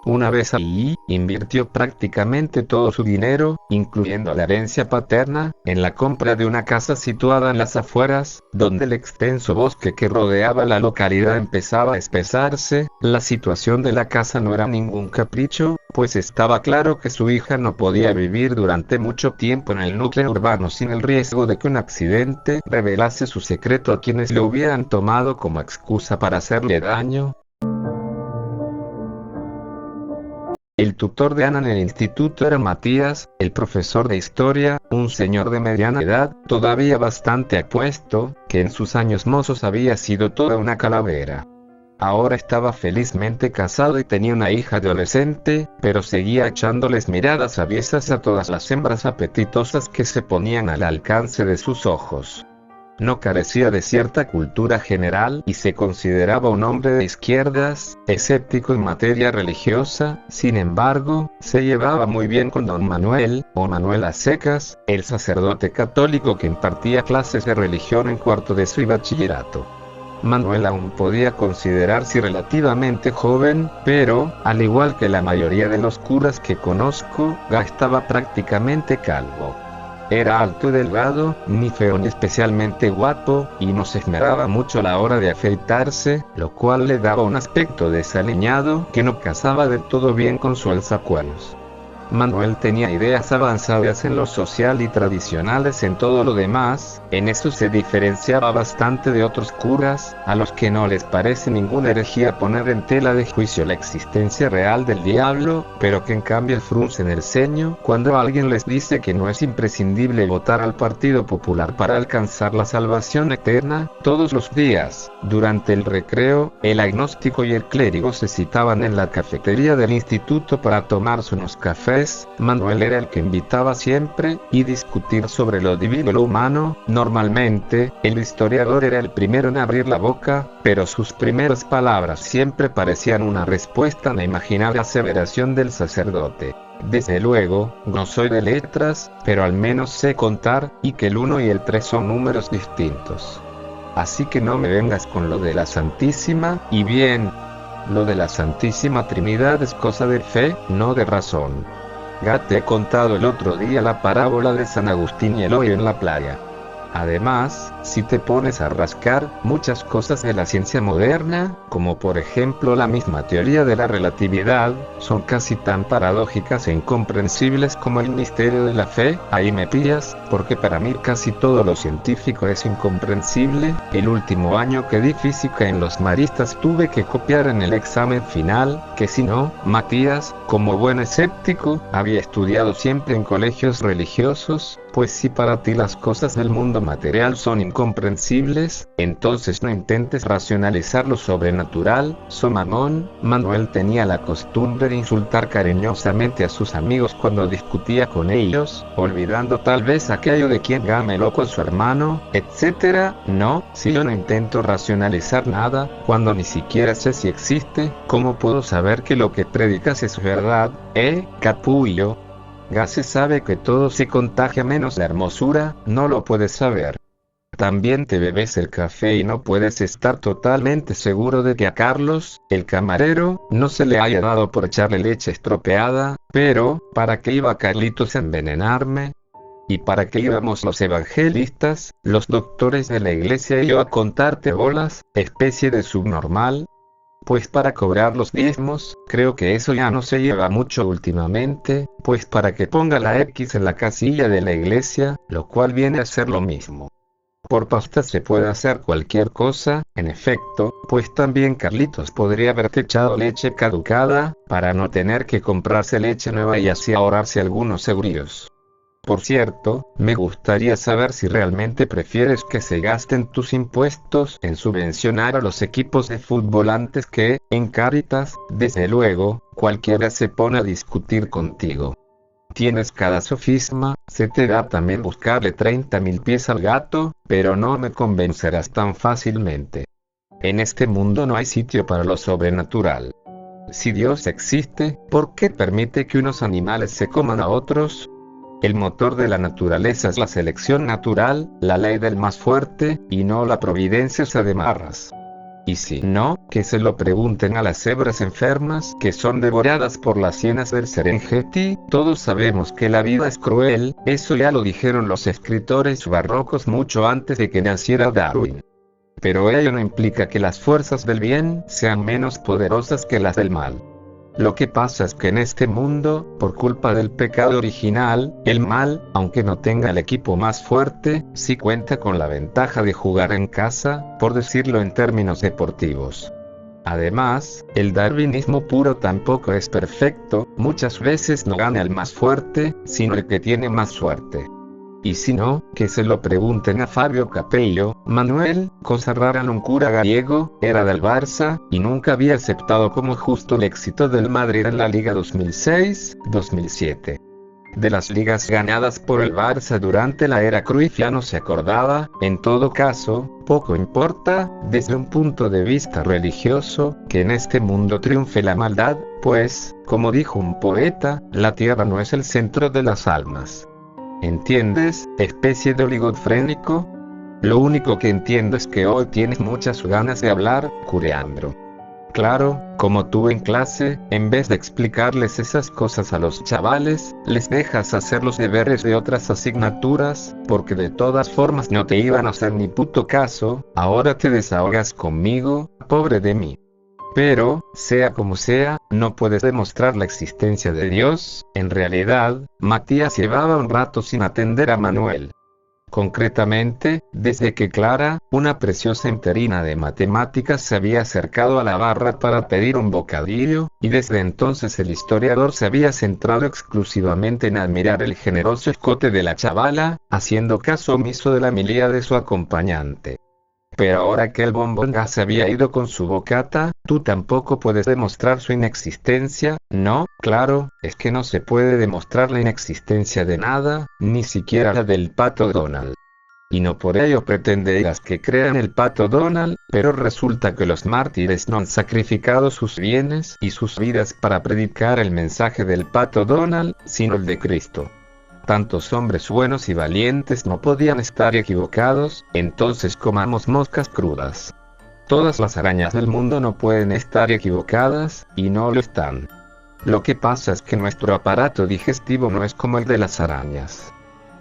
Speaker 3: Una vez allí, invirtió prácticamente todo su dinero, incluyendo la herencia paterna, en la compra de una casa situada en las afueras, donde el extenso bosque que rodeaba la localidad empezaba a espesarse. La situación de la casa no era ningún capricho, pues estaba claro que su hija no podía vivir durante mucho tiempo en el núcleo urbano sin el riesgo de que un accidente revelase su secreto a quienes lo hubieran tomado como excusa para hacerle daño. El tutor de Ana en el instituto era Matías, el profesor de historia, un señor de mediana edad, todavía bastante apuesto, que en sus años mozos había sido toda una calavera. Ahora estaba felizmente casado y tenía una hija adolescente, pero seguía echándoles miradas aviesas a todas las hembras apetitosas que se ponían al alcance de sus ojos. No carecía de cierta cultura general y se consideraba un hombre de izquierdas, escéptico en materia religiosa. Sin embargo, se llevaba muy bien con don Manuel, o Manuel a secas, el sacerdote católico que impartía clases de religión en cuarto de su bachillerato. Manuel aún podía considerarse relativamente joven, pero, al igual que la mayoría de los curas que conozco, ya estaba prácticamente calvo. Era alto y delgado, ni feo ni especialmente guapo, y no se esmeraba mucho a la hora de afeitarse, lo cual le daba un aspecto desaliñado que no casaba del todo bien con su alzacuellos. Manuel tenía ideas avanzadas en lo social y tradicionales en todo lo demás. En eso se diferenciaba bastante de otros curas, a los que no les parece ninguna herejía poner en tela de juicio la existencia real del diablo, pero que en cambio fruncen el ceño cuando alguien les dice que no es imprescindible votar al Partido Popular para alcanzar la salvación eterna. Todos los días, durante el recreo, el agnóstico y el clérigo se citaban en la cafetería del instituto para tomarse unos cafés. Manuel era el que invitaba siempre, y discutir sobre lo divino y lo humano. Normalmente, el historiador era el primero en abrir la boca, pero sus primeras palabras siempre parecían una respuesta a la imaginaria aseveración del sacerdote. Desde luego, no soy de letras, pero al menos sé contar, y que el 1 y el 3 son números distintos. Así que no me vengas con lo de la Santísima, y bien, lo de la Santísima Trinidad es cosa de fe, no de razón. Ya te he contado el otro día la parábola de San Agustín y el hoyo en la playa. Además, si te pones a rascar, muchas cosas de la ciencia moderna, como por ejemplo la misma teoría de la relatividad, son casi tan paradójicas e incomprensibles como el misterio de la fe. Ahí me pillas, porque para mí casi todo lo científico es incomprensible. El último año que di física en los maristas tuve que copiar en el examen final, que si no, Matías, como buen escéptico, había estudiado siempre en colegios religiosos. Pues si para ti las cosas del mundo material son incomprensibles, entonces no intentes racionalizar lo sobrenatural. So mamón. Manuel tenía la costumbre de insultar cariñosamente a sus amigos cuando discutía con ellos, olvidando tal vez aquello de quien game loco su hermano, etc. No, si yo no intento racionalizar nada, cuando ni siquiera sé si existe, ¿cómo puedo saber que lo que predicas es verdad, capullo? Ya se sabe que todo se contagia menos la hermosura, no lo puedes saber. También te bebes el café y no puedes estar totalmente seguro de que a Carlos, el camarero, no se le haya dado por echarle leche estropeada, pero, ¿para qué iba Carlitos a envenenarme? ¿Y para qué íbamos los evangelistas, los doctores de la iglesia y yo a contarte bolas, especie de subnormal? Pues para cobrar los diezmos. Creo que eso ya no se lleva mucho últimamente, pues para que ponga la X en la casilla de la iglesia, lo cual viene a ser lo mismo. Por pasta se puede hacer cualquier cosa, en efecto, pues también Carlitos podría haberte echado leche caducada, para no tener que comprarse leche nueva y así ahorrarse algunos eurillos. Por cierto, me gustaría saber si realmente prefieres que se gasten tus impuestos en subvencionar a los equipos de fútbol antes que, en Cáritas. Desde luego, cualquiera se pone a discutir contigo. Tienes cada sofisma, se te da también buscarle 30.000 pies al gato, pero no me convencerás tan fácilmente. En este mundo no hay sitio para lo sobrenatural. Si Dios existe, ¿por qué permite que unos animales se coman a otros? El motor de la naturaleza es la selección natural, la ley del más fuerte, y no la providencia de marras. Y si no, que se lo pregunten a las cebras enfermas que son devoradas por las hienas del Serengeti. Todos sabemos que la vida es cruel, eso ya lo dijeron los escritores barrocos mucho antes de que naciera Darwin. Pero ello no implica que las fuerzas del bien sean menos poderosas que las del mal. Lo que pasa es que en este mundo, por culpa del pecado original, el mal, aunque no tenga el equipo más fuerte, sí cuenta con la ventaja de jugar en casa, por decirlo en términos deportivos. Además, el darwinismo puro tampoco es perfecto, muchas veces no gana el más fuerte, sino el que tiene más suerte. Y si no, que se lo pregunten a Fabio Capello. Manuel Cosarraran, un cura gallego, era del Barça, y nunca había aceptado como justo el éxito del Madrid en la Liga 2006-2007. De las ligas ganadas por el Barça durante la era Cruyff ya no se acordaba. En todo caso, poco importa, desde un punto de vista religioso, que en este mundo triunfe la maldad, pues, como dijo un poeta, la tierra no es el centro de las almas. ¿Entiendes, especie de oligofrénico? Lo único que entiendo es que hoy tienes muchas ganas de hablar, Cureandro. Claro, como tú en clase, en vez de explicarles esas cosas a los chavales, les dejas hacer los deberes de otras asignaturas, porque de todas formas no te iban a hacer ni puto caso. Ahora te desahogas conmigo, pobre de mí. Pero, sea como sea, no puedes demostrar la existencia de Dios. En realidad, Matías llevaba un rato sin atender a Manuel. Concretamente, desde que Clara, una preciosa interina de matemáticas, se había acercado a la barra para pedir un bocadillo, y desde entonces el historiador se había centrado exclusivamente en admirar el generoso escote de la chavala, haciendo caso omiso de la milía de su acompañante. Pero ahora que el bombonga se había ido con su bocata, tú tampoco puedes demostrar su inexistencia. No, claro, es que no se puede demostrar la inexistencia de nada, ni siquiera la del pato Donald. Y no por ello pretenderás que crean el pato Donald, pero resulta que los mártires no han sacrificado sus bienes y sus vidas para predicar el mensaje del pato Donald, sino el de Cristo. Tantos hombres buenos y valientes no podían estar equivocados, entonces comamos moscas crudas. Todas las arañas del mundo no pueden estar equivocadas, y no lo están. Lo que pasa es que nuestro aparato digestivo no es como el de las arañas.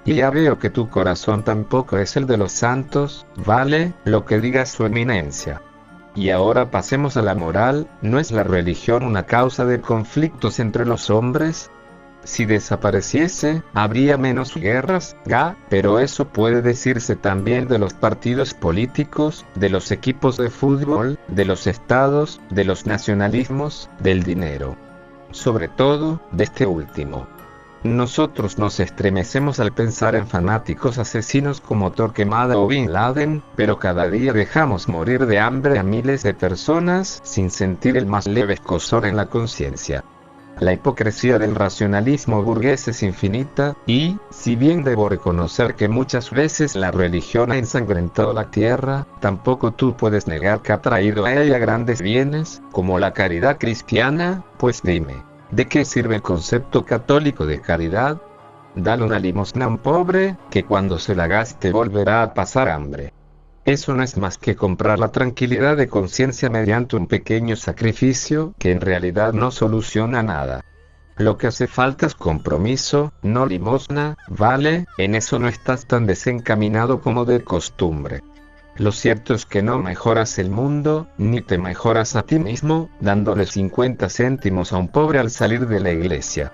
Speaker 3: Y ya veo que tu corazón tampoco es el de los santos, ¿vale? Lo que diga su eminencia. Y ahora pasemos a la moral. ¿No es la religión una causa de conflictos entre los hombres? Si desapareciese, habría menos guerras, pero eso puede decirse también de los partidos políticos, de los equipos de fútbol, de los estados, de los nacionalismos, del dinero. Sobre todo, de este último. Nosotros nos estremecemos al pensar en fanáticos asesinos como Torquemada o Bin Laden, pero cada día dejamos morir de hambre a miles de personas sin sentir el más leve escozor en la conciencia. La hipocresía del racionalismo burgués es infinita, y, si bien debo reconocer que muchas veces la religión ha ensangrentado la tierra, tampoco tú puedes negar que ha traído a ella grandes bienes, como la caridad cristiana. Pues dime, ¿de qué sirve el concepto católico de caridad? Dale una limosna a un pobre, que cuando se la gaste volverá a pasar hambre. Eso no es más que comprar la tranquilidad de conciencia mediante un pequeño sacrificio que en realidad no soluciona nada. Lo que hace falta es compromiso, no limosna, ¿vale? En eso no estás tan desencaminado como de costumbre. Lo cierto es que no mejoras el mundo, ni te mejoras a ti mismo, dándole 50 céntimos a un pobre al salir de la iglesia.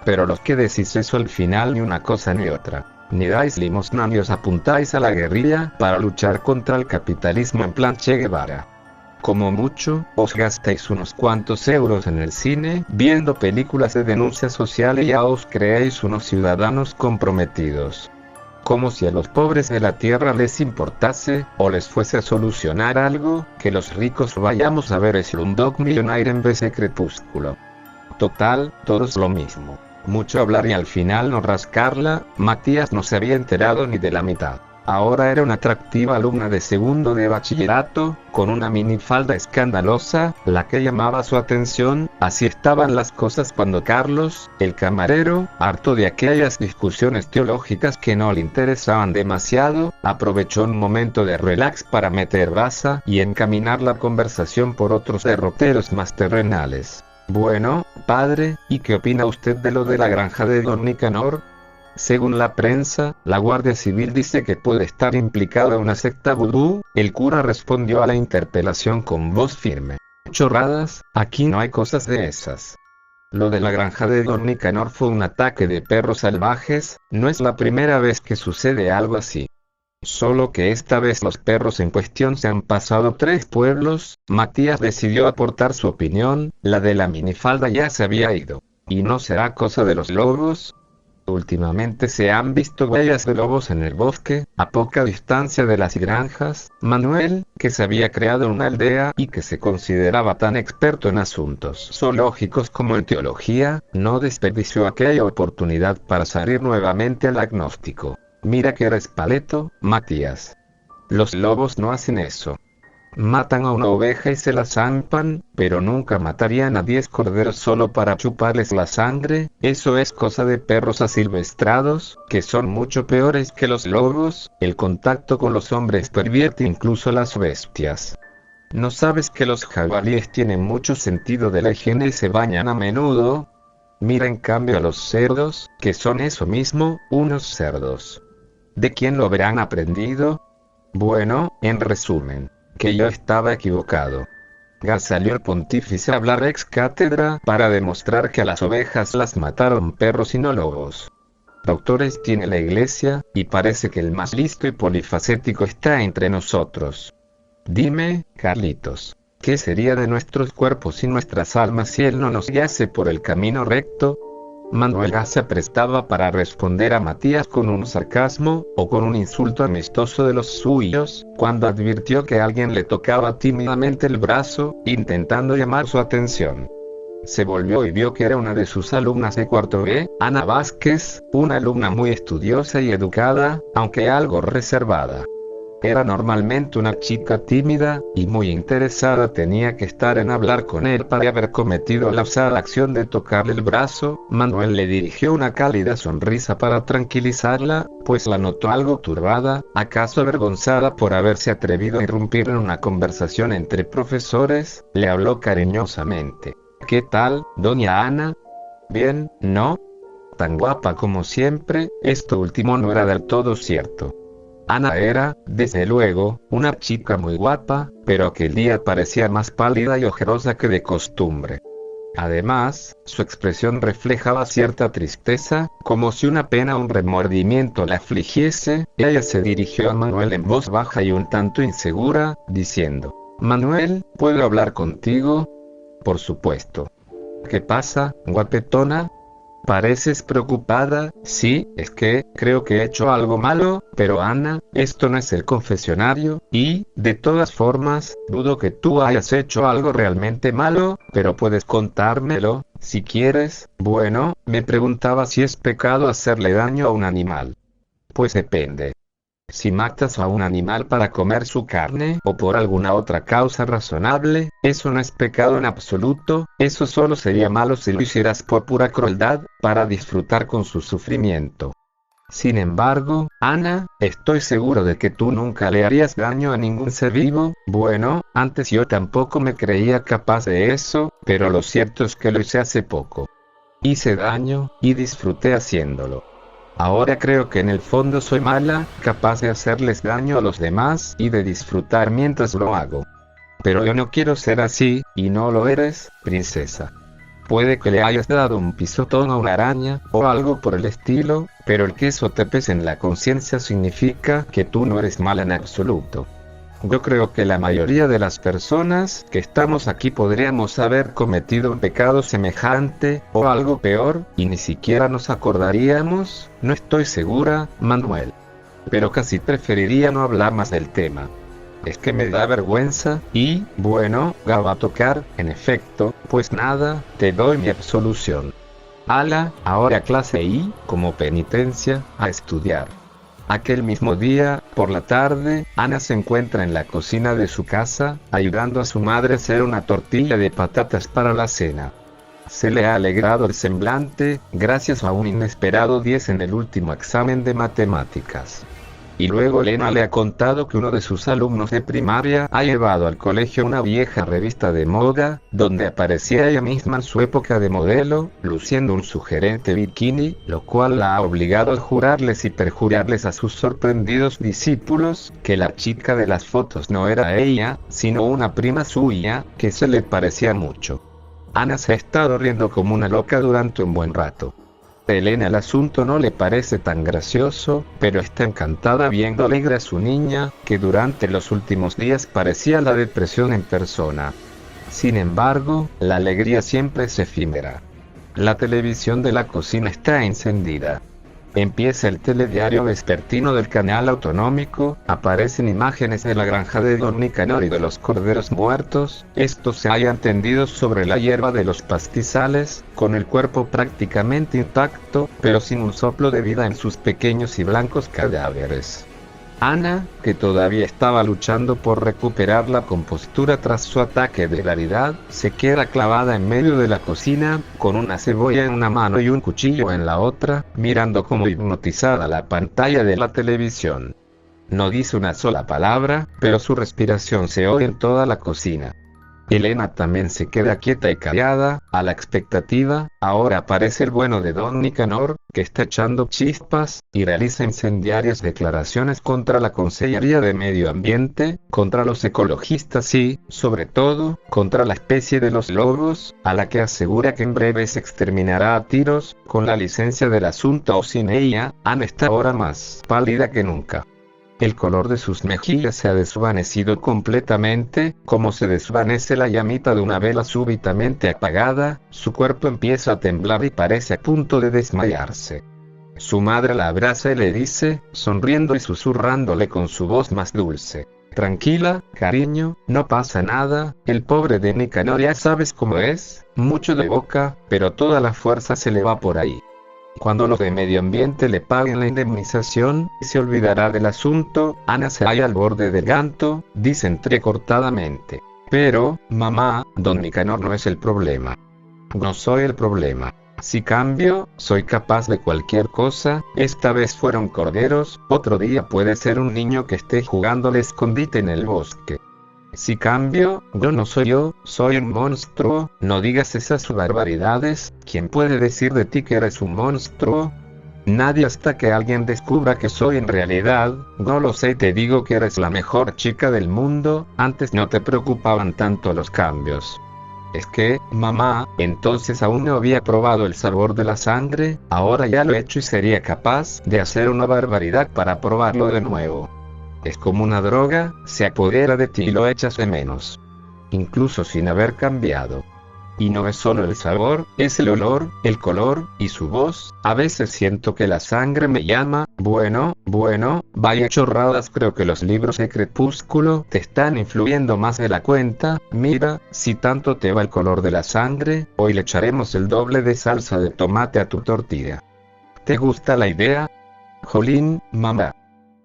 Speaker 3: Pero los que decís eso al final ni una cosa ni otra. Ni dais limosna ni os apuntáis a la guerrilla para luchar contra el capitalismo en plan Che Guevara. Como mucho, os gastáis unos cuantos euros en el cine, viendo películas de denuncia social y ya os creéis unos ciudadanos comprometidos. Como si a los pobres de la tierra les importase, o les fuese a solucionar algo, que los ricos vayamos a ver Slumdog Millionaire en vez de Crepúsculo. Total, todo es lo mismo. Mucho hablar y al final no rascarla. Matías no se había enterado ni de la mitad. Ahora era una atractiva alumna de segundo de bachillerato, con una minifalda escandalosa, la que llamaba su atención. Así estaban las cosas cuando Carlos, el camarero, harto de aquellas discusiones teológicas que no le interesaban demasiado, aprovechó un momento de relax para meter baza y encaminar la conversación por otros derroteros más terrenales. Bueno, padre, ¿y qué opina usted de lo de la granja de Don Nicanor? Según la prensa, la Guardia Civil dice que puede estar implicada una secta vudú. El cura respondió a la interpelación con voz firme. Chorradas, aquí no hay cosas de esas. Lo de la granja de Don Nicanor fue un ataque de perros salvajes, no es la primera vez que sucede algo así. Solo que esta vez los perros en cuestión se han pasado 3 pueblos. Matías decidió aportar su opinión, la de la minifalda ya se había ido. ¿Y no será cosa de los lobos? Últimamente se han visto huellas de lobos en el bosque, a poca distancia de las granjas. Manuel, que se había creado una aldea y que se consideraba tan experto en asuntos zoológicos como en teología, no desperdició aquella oportunidad para salir nuevamente al agnóstico. Mira que eres paleto, Matías. Los lobos no hacen eso. Matan a una oveja y se la zampan, pero nunca matarían a 10 corderos solo para chuparles la sangre. Eso es cosa de perros asilvestrados, que son mucho peores que los lobos. El contacto con los hombres pervierte incluso las bestias. ¿No sabes que los jabalíes tienen mucho sentido de la higiene y se bañan a menudo? Mira en cambio a los cerdos, que son eso mismo, unos cerdos. ¿De quién lo habrán aprendido? Bueno, en resumen, que yo estaba equivocado. Salió el pontífice a hablar ex cátedra para demostrar que a las ovejas las mataron perros y no lobos. Doctores tiene la iglesia, y parece que el más listo y polifacético está entre nosotros. Dime, Carlitos, ¿qué sería de nuestros cuerpos y nuestras almas si él no nos guiase por el camino recto? Manuel se prestaba para responder a Matías con un sarcasmo, o con un insulto amistoso de los suyos, cuando advirtió que alguien le tocaba tímidamente el brazo, intentando llamar su atención. Se volvió y vio que era una de sus alumnas de cuarto B, Ana Vázquez, una alumna muy estudiosa y educada, aunque algo reservada. Era normalmente una chica tímida, y muy interesada tenía que estar en hablar con él para haber cometido la osada acción de tocarle el brazo. Manuel le dirigió una cálida sonrisa para tranquilizarla, pues la notó algo turbada, acaso avergonzada por haberse atrevido a irrumpir en una conversación entre profesores. Le habló cariñosamente. ¿Qué tal, doña Ana? Bien, ¿no? Tan guapa como siempre. Esto último no era del todo cierto. Ana era, desde luego, una chica muy guapa, pero aquel día parecía más pálida y ojerosa que de costumbre. Además, su expresión reflejaba cierta tristeza, como si una pena o un remordimiento la afligiese. Ella se dirigió a Manuel en voz baja y un tanto insegura, diciendo: «Manuel, ¿puedo hablar contigo?» «Por supuesto». «¿Qué pasa, guapetona?» «Pareces preocupada». «Sí, es que creo que he hecho algo malo, pero Ana, esto no es el confesionario, y, de todas formas, dudo que tú hayas hecho algo realmente malo, pero puedes contármelo, si quieres». «Bueno, me preguntaba si es pecado hacerle daño a un animal». «Pues depende. Si matas a un animal para comer su carne o por alguna otra causa razonable, eso no es pecado en absoluto. Eso solo sería malo si lo hicieras por pura crueldad, para disfrutar con su sufrimiento. Sin embargo, Ana, estoy seguro de que tú nunca le harías daño a ningún ser vivo». «Bueno, antes yo tampoco me creía capaz de eso, pero lo cierto es que lo hice hace poco. Hice daño, y disfruté haciéndolo. Ahora creo que en el fondo soy mala, capaz de hacerles daño a los demás y de disfrutar mientras lo hago. Pero yo no quiero ser así, y no lo eres, princesa. Puede que le hayas dado un pisotón a una araña, o algo por el estilo, pero el que eso te pese en la conciencia significa que tú no eres mala en absoluto. Yo creo que la mayoría de las personas que estamos aquí podríamos haber cometido un pecado semejante, o algo peor, y ni siquiera nos acordaríamos. No estoy segura, Manuel. Pero casi preferiría no hablar más del tema. Es que me da vergüenza, y, bueno, va a tocar, en efecto, pues nada, te doy mi absolución. Ala, ahora clase y, como penitencia, a estudiar». Aquel mismo día, por la tarde, Ana se encuentra en la cocina de su casa, ayudando a su madre a hacer una tortilla de patatas para la cena. Se le ha alegrado el semblante, gracias a un inesperado 10 en el último examen de matemáticas. Y luego Elena le ha contado que uno de sus alumnos de primaria ha llevado al colegio una vieja revista de moda, donde aparecía ella misma en su época de modelo, luciendo un sugerente bikini, lo cual la ha obligado a jurarles y perjurarles a sus sorprendidos discípulos, que la chica de las fotos no era ella, sino una prima suya, que se le parecía mucho. Ana se ha estado riendo como una loca durante un buen rato. A Elena el asunto no le parece tan gracioso, pero está encantada viendo alegre a su niña, que durante los últimos días parecía la depresión en persona. Sin embargo, la alegría siempre es efímera. La televisión de la cocina está encendida. Empieza el telediario vespertino del canal autonómico, aparecen imágenes de la granja de Don Nicanor y de los corderos muertos, estos se hallan tendidos sobre la hierba de los pastizales, con el cuerpo prácticamente intacto, pero sin un soplo de vida en sus pequeños y blancos cadáveres. Ana, que todavía estaba luchando por recuperar la compostura tras su ataque de hilaridad, se queda clavada en medio de la cocina, con una cebolla en una mano y un cuchillo en la otra, mirando como hipnotizada la pantalla de la televisión. No dice una sola palabra, pero su respiración se oye en toda la cocina. Elena también se queda quieta y callada, a la expectativa. Ahora aparece el bueno de Don Nicanor, que está echando chispas, y realiza incendiarias declaraciones contra la Consellería de Medio Ambiente, contra los ecologistas y, sobre todo, contra la especie de los lobos, a la que asegura que en breve se exterminará a tiros, con la licencia del asunto o sin ella. Ana está ahora más pálida que nunca. El color de sus mejillas se ha desvanecido completamente, como se desvanece la llamita de una vela súbitamente apagada, su cuerpo empieza a temblar y parece a punto de desmayarse. Su madre la abraza y le dice, sonriendo y susurrándole con su voz más dulce: tranquila, cariño, no pasa nada, el pobre de Nicanor ya sabes cómo es, mucho de boca, pero toda la fuerza se le va por ahí. Cuando los de medio ambiente le paguen la indemnización, se olvidará del asunto. Ana se halla al borde del llanto, dice entrecortadamente: pero, mamá, Don Nicanor no es el problema. No soy el problema. Si cambio, soy capaz de cualquier cosa. Esta vez fueron corderos, otro día puede ser un niño que esté jugando al escondite en el bosque. Si cambio, yo no soy yo, soy un monstruo. No digas esas barbaridades. ¿Quién puede decir de ti que eres un monstruo? Nadie, hasta que alguien descubra que soy en realidad. No lo sé, te digo que eres la mejor chica del mundo. Antes no te preocupaban tanto los cambios. Es que, mamá, entonces aún no había probado el sabor de la sangre. Ahora ya lo he hecho y sería capaz de hacer una barbaridad para probarlo de nuevo. Es como una droga, se apodera de ti y lo echas de menos. Incluso sin haber cambiado. Y no es solo el sabor, es el olor, el color, y su voz. A veces siento que la sangre me llama. Bueno, vaya chorradas, creo que los libros de Crepúsculo te están influyendo más de la cuenta. Mira, si tanto te va el color de la sangre, hoy le echaremos el doble de salsa de tomate a tu tortilla. ¿Te gusta la idea? Jolín, mamá.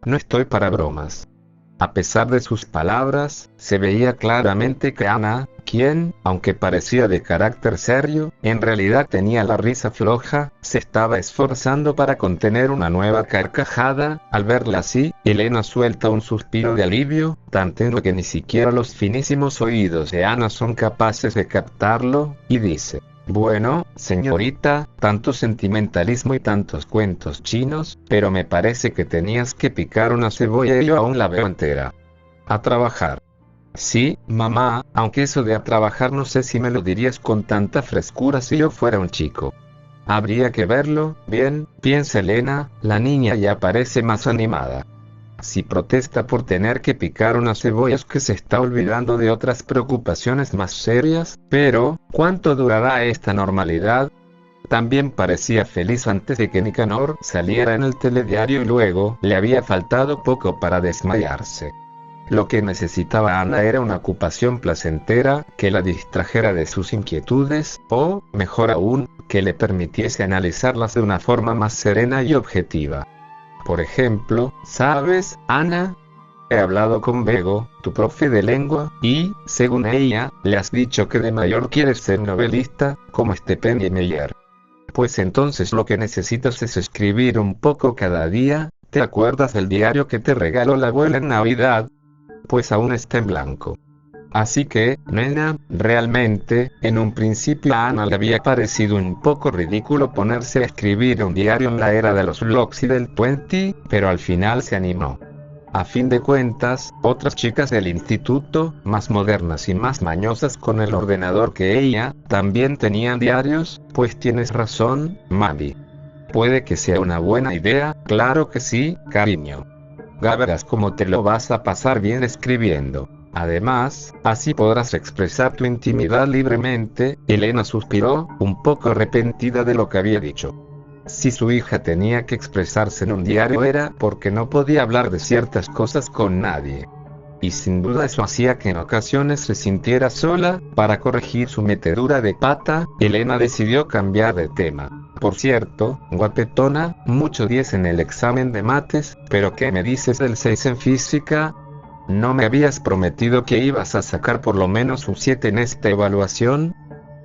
Speaker 3: No estoy para bromas. A pesar de sus palabras, se veía claramente que Ana, quien, aunque parecía de carácter serio, en realidad tenía la risa floja, se estaba esforzando para contener una nueva carcajada. Al verla así, Elena suelta un suspiro de alivio, tan tenue que ni siquiera los finísimos oídos de Ana son capaces de captarlo, y dice: bueno, señorita, tanto sentimentalismo y tantos cuentos chinos, pero me parece que tenías que picar una cebolla y yo aún la veo entera. A trabajar. Sí, mamá, aunque eso de a trabajar no sé si me lo dirías con tanta frescura si yo fuera un chico. Habría que verlo. Bien, piensa Elena, la niña ya parece más animada. Si protesta por tener que picar una cebolla es que se está olvidando de otras preocupaciones más serias. Pero, ¿cuánto durará esta normalidad? También parecía feliz antes de que Nicanor saliera en el telediario y luego le había faltado poco para desmayarse. Lo que necesitaba Ana era una ocupación placentera, que la distrajera de sus inquietudes, o, mejor aún, que le permitiese analizarlas de una forma más serena y objetiva. Por ejemplo, ¿sabes, Ana? He hablado con Bego, tu profe de lengua, y, según ella, le has dicho que de mayor quieres ser novelista, como Stephen Meyer. Pues entonces lo que necesitas es escribir un poco cada día. ¿Te acuerdas del diario que te regaló la abuela en Navidad? Pues aún está en blanco. Así que, nena, realmente, en un principio a Ana le había parecido un poco ridículo ponerse a escribir un diario en la era de los blogs y del 20, pero al final se animó. A fin de cuentas, otras chicas del instituto, más modernas y más mañosas con el ordenador que ella, también tenían diarios. Pues tienes razón, mami. Puede que sea una buena idea, claro que sí, cariño. Ya verás cómo te lo vas a pasar bien escribiendo. Además, así podrás expresar tu intimidad libremente. Elena suspiró, un poco arrepentida de lo que había dicho. Si su hija tenía que expresarse en un diario era porque no podía hablar de ciertas cosas con nadie. Y sin duda eso hacía que en ocasiones se sintiera sola. Para corregir su metedura de pata, Elena decidió cambiar de tema. Por cierto, guapetona, mucho 10 en el examen de mates, pero ¿qué me dices del 6 en física? ¿No me habías prometido que ibas a sacar por lo menos un 7 en esta evaluación?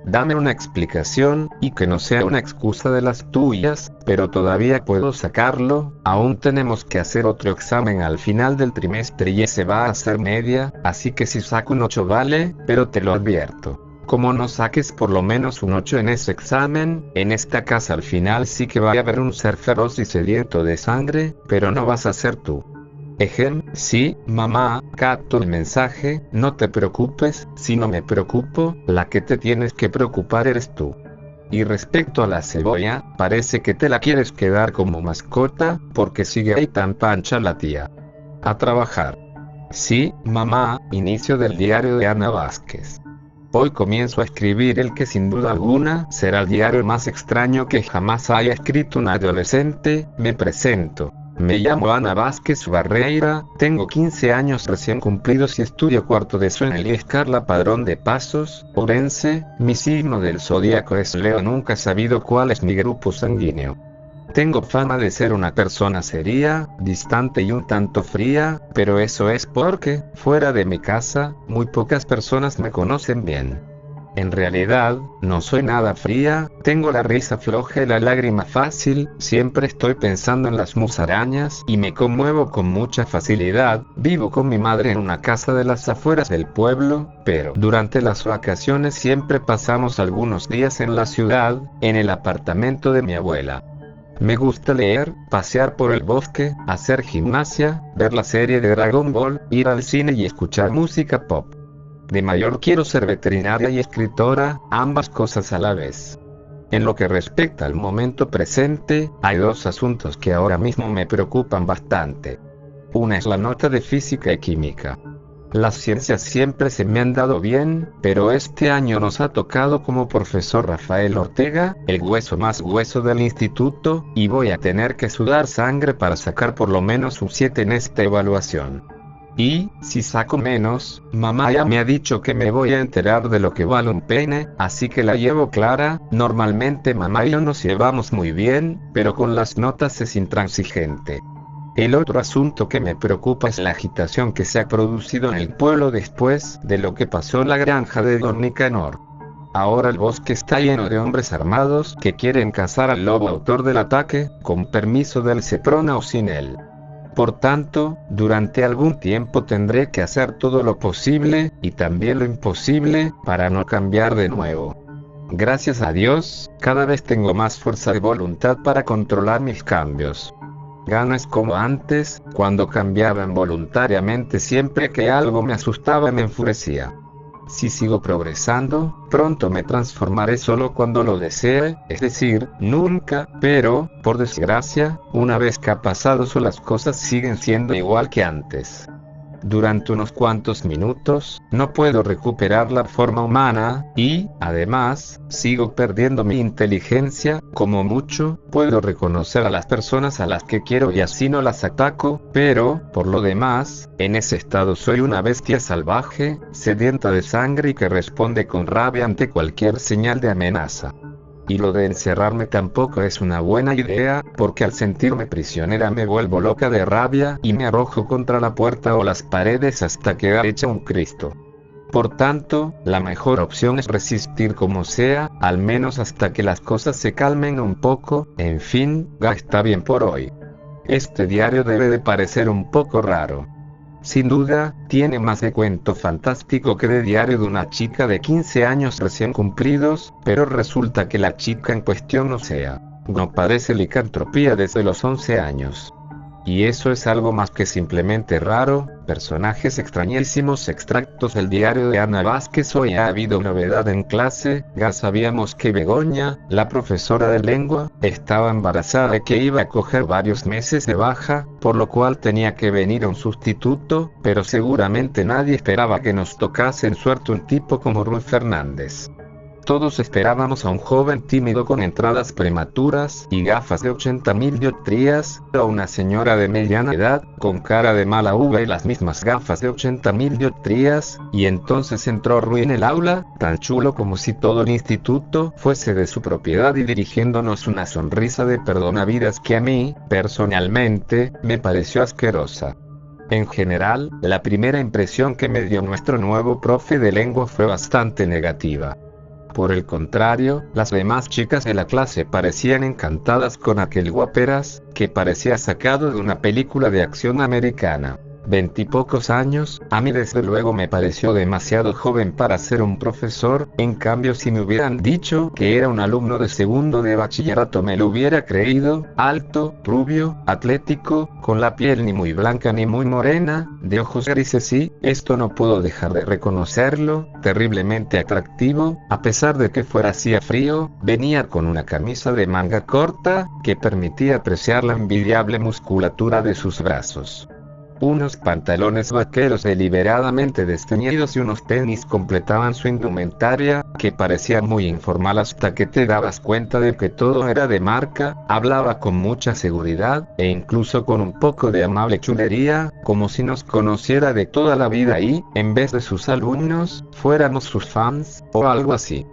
Speaker 3: Dame una explicación, y que no sea una excusa de las tuyas, pero todavía puedo sacarlo. Aún tenemos que hacer otro examen al final del trimestre y ese va a hacer media, así que si saco un 8 vale, pero te lo advierto. Como no saques por lo menos un 8 en ese examen, en esta casa al final sí que va a haber un ser feroz y sediento de sangre, pero no vas a ser tú. Sí, mamá, capto el mensaje, no te preocupes, si no me preocupo, la que te tienes que preocupar eres tú. Y respecto a la cebolla, parece que te la quieres quedar como mascota, porque sigue ahí tan pancha la tía. A trabajar. Sí, mamá, inicio del diario de Ana Vázquez. Hoy comienzo a escribir el que sin duda alguna será el diario más extraño que jamás haya escrito un adolescente. Me presento. Me llamo Ana Vázquez Barreira, tengo 15 años recién cumplidos y estudio cuarto de eso en el IES Carla Padrón de Pasos, Orense. Mi signo del zodíaco es Leo. Nunca he sabido cuál es mi grupo sanguíneo. Tengo fama de ser una persona seria, distante y un tanto fría, pero eso es porque, fuera de mi casa, muy pocas personas me conocen bien. En realidad, no soy nada fría, tengo la risa floja y la lágrima fácil, siempre estoy pensando en las musarañas y me conmuevo con mucha facilidad. Vivo con mi madre en una casa de las afueras del pueblo, pero durante las vacaciones siempre pasamos algunos días en la ciudad, en el apartamento de mi abuela. Me gusta leer, pasear por el bosque, hacer gimnasia, ver la serie de Dragon Ball, ir al cine y escuchar música pop. De mayor quiero ser veterinaria y escritora, ambas cosas a la vez. En lo que respecta al momento presente, hay dos asuntos que ahora mismo me preocupan bastante. Una es la nota de física y química. Las ciencias siempre se me han dado bien, pero este año nos ha tocado como profesor Rafael Ortega, el hueso más hueso del instituto, y voy a tener que sudar sangre para sacar por lo menos un 7 en esta evaluación. Y, si saco menos, mamá ya me ha dicho que me voy a enterar de lo que vale un pene, así que la llevo clara. Normalmente mamá y yo nos llevamos muy bien, pero con las notas es intransigente. El otro asunto que me preocupa es la agitación que se ha producido en el pueblo después de lo que pasó en la granja de Don Nicanor. Ahora el bosque está lleno de hombres armados que quieren cazar al lobo autor del ataque, con permiso del Seprona o sin él. Por tanto, durante algún tiempo tendré que hacer todo lo posible, y también lo imposible, para no cambiar de nuevo. Gracias a Dios, cada vez tengo más fuerza de voluntad para controlar mis cambios. Ya no es como antes, cuando cambiaba involuntariamente siempre que algo me asustaba y me enfurecía. Si sigo progresando, pronto me transformaré solo cuando lo desee, es decir, nunca, pero, por desgracia, una vez que ha pasado eso las cosas siguen siendo igual que antes. Durante unos cuantos minutos, no puedo recuperar la forma humana, y, además, sigo perdiendo mi inteligencia. Como mucho, puedo reconocer a las personas a las que quiero y así no las ataco, pero, por lo demás, en ese estado soy una bestia salvaje, sedienta de sangre y que responde con rabia ante cualquier señal de amenaza. Y lo de encerrarme tampoco es una buena idea, porque al sentirme prisionera me vuelvo loca de rabia y me arrojo contra la puerta o las paredes hasta quedar hecha un Cristo. Por tanto, la mejor opción es resistir como sea, al menos hasta que las cosas se calmen un poco. En fin, está bien por hoy. Este diario debe de parecer un poco raro. Sin duda, tiene más de cuento fantástico que de diario de una chica de 15 años recién cumplidos, pero resulta que la chica en cuestión no padece licantropía desde los 11 años. Y eso es algo más que simplemente raro. Personajes extrañísimos. Extractos del diario de Ana Vázquez. Hoy ha habido novedad en clase. Ya sabíamos que Begoña, la profesora de lengua, estaba embarazada y que iba a coger varios meses de baja, por lo cual tenía que venir un sustituto, pero seguramente nadie esperaba que nos tocase en suerte un tipo como Ruy Fernández. Todos esperábamos a un joven tímido con entradas prematuras y gafas de 80.000 dioptrías, o una señora de mediana edad, con cara de mala uva y las mismas gafas de 80.000 dioptrías, y entonces entró Ruy en el aula, tan chulo como si todo el instituto fuese de su propiedad y dirigiéndonos una sonrisa de perdonavidas que a mí, personalmente, me pareció asquerosa. En general, la primera impresión que me dio nuestro nuevo profe de lengua fue bastante negativa. Por el contrario, las demás chicas de la clase parecían encantadas con aquel guaperas, que parecía sacado de una película de acción americana. 20 y pocos años, a mí desde luego me pareció demasiado joven para ser un profesor. En cambio, si me hubieran dicho que era un alumno de segundo de bachillerato me lo hubiera creído. Alto, rubio, atlético, con la piel ni muy blanca ni muy morena, de ojos grises y, esto no puedo dejar de reconocerlo, terriblemente atractivo. A pesar de que fuera hacía frío, venía con una camisa de manga corta, que permitía apreciar la envidiable musculatura de sus brazos. Unos pantalones vaqueros deliberadamente desteñidos y unos tenis completaban su indumentaria, que parecía muy informal hasta que te dabas cuenta de que todo era de marca. Hablaba con mucha seguridad, e incluso con un poco de amable chulería, como si nos conociera de toda la vida y, en vez de sus alumnos, fuéramos sus fans, o algo así.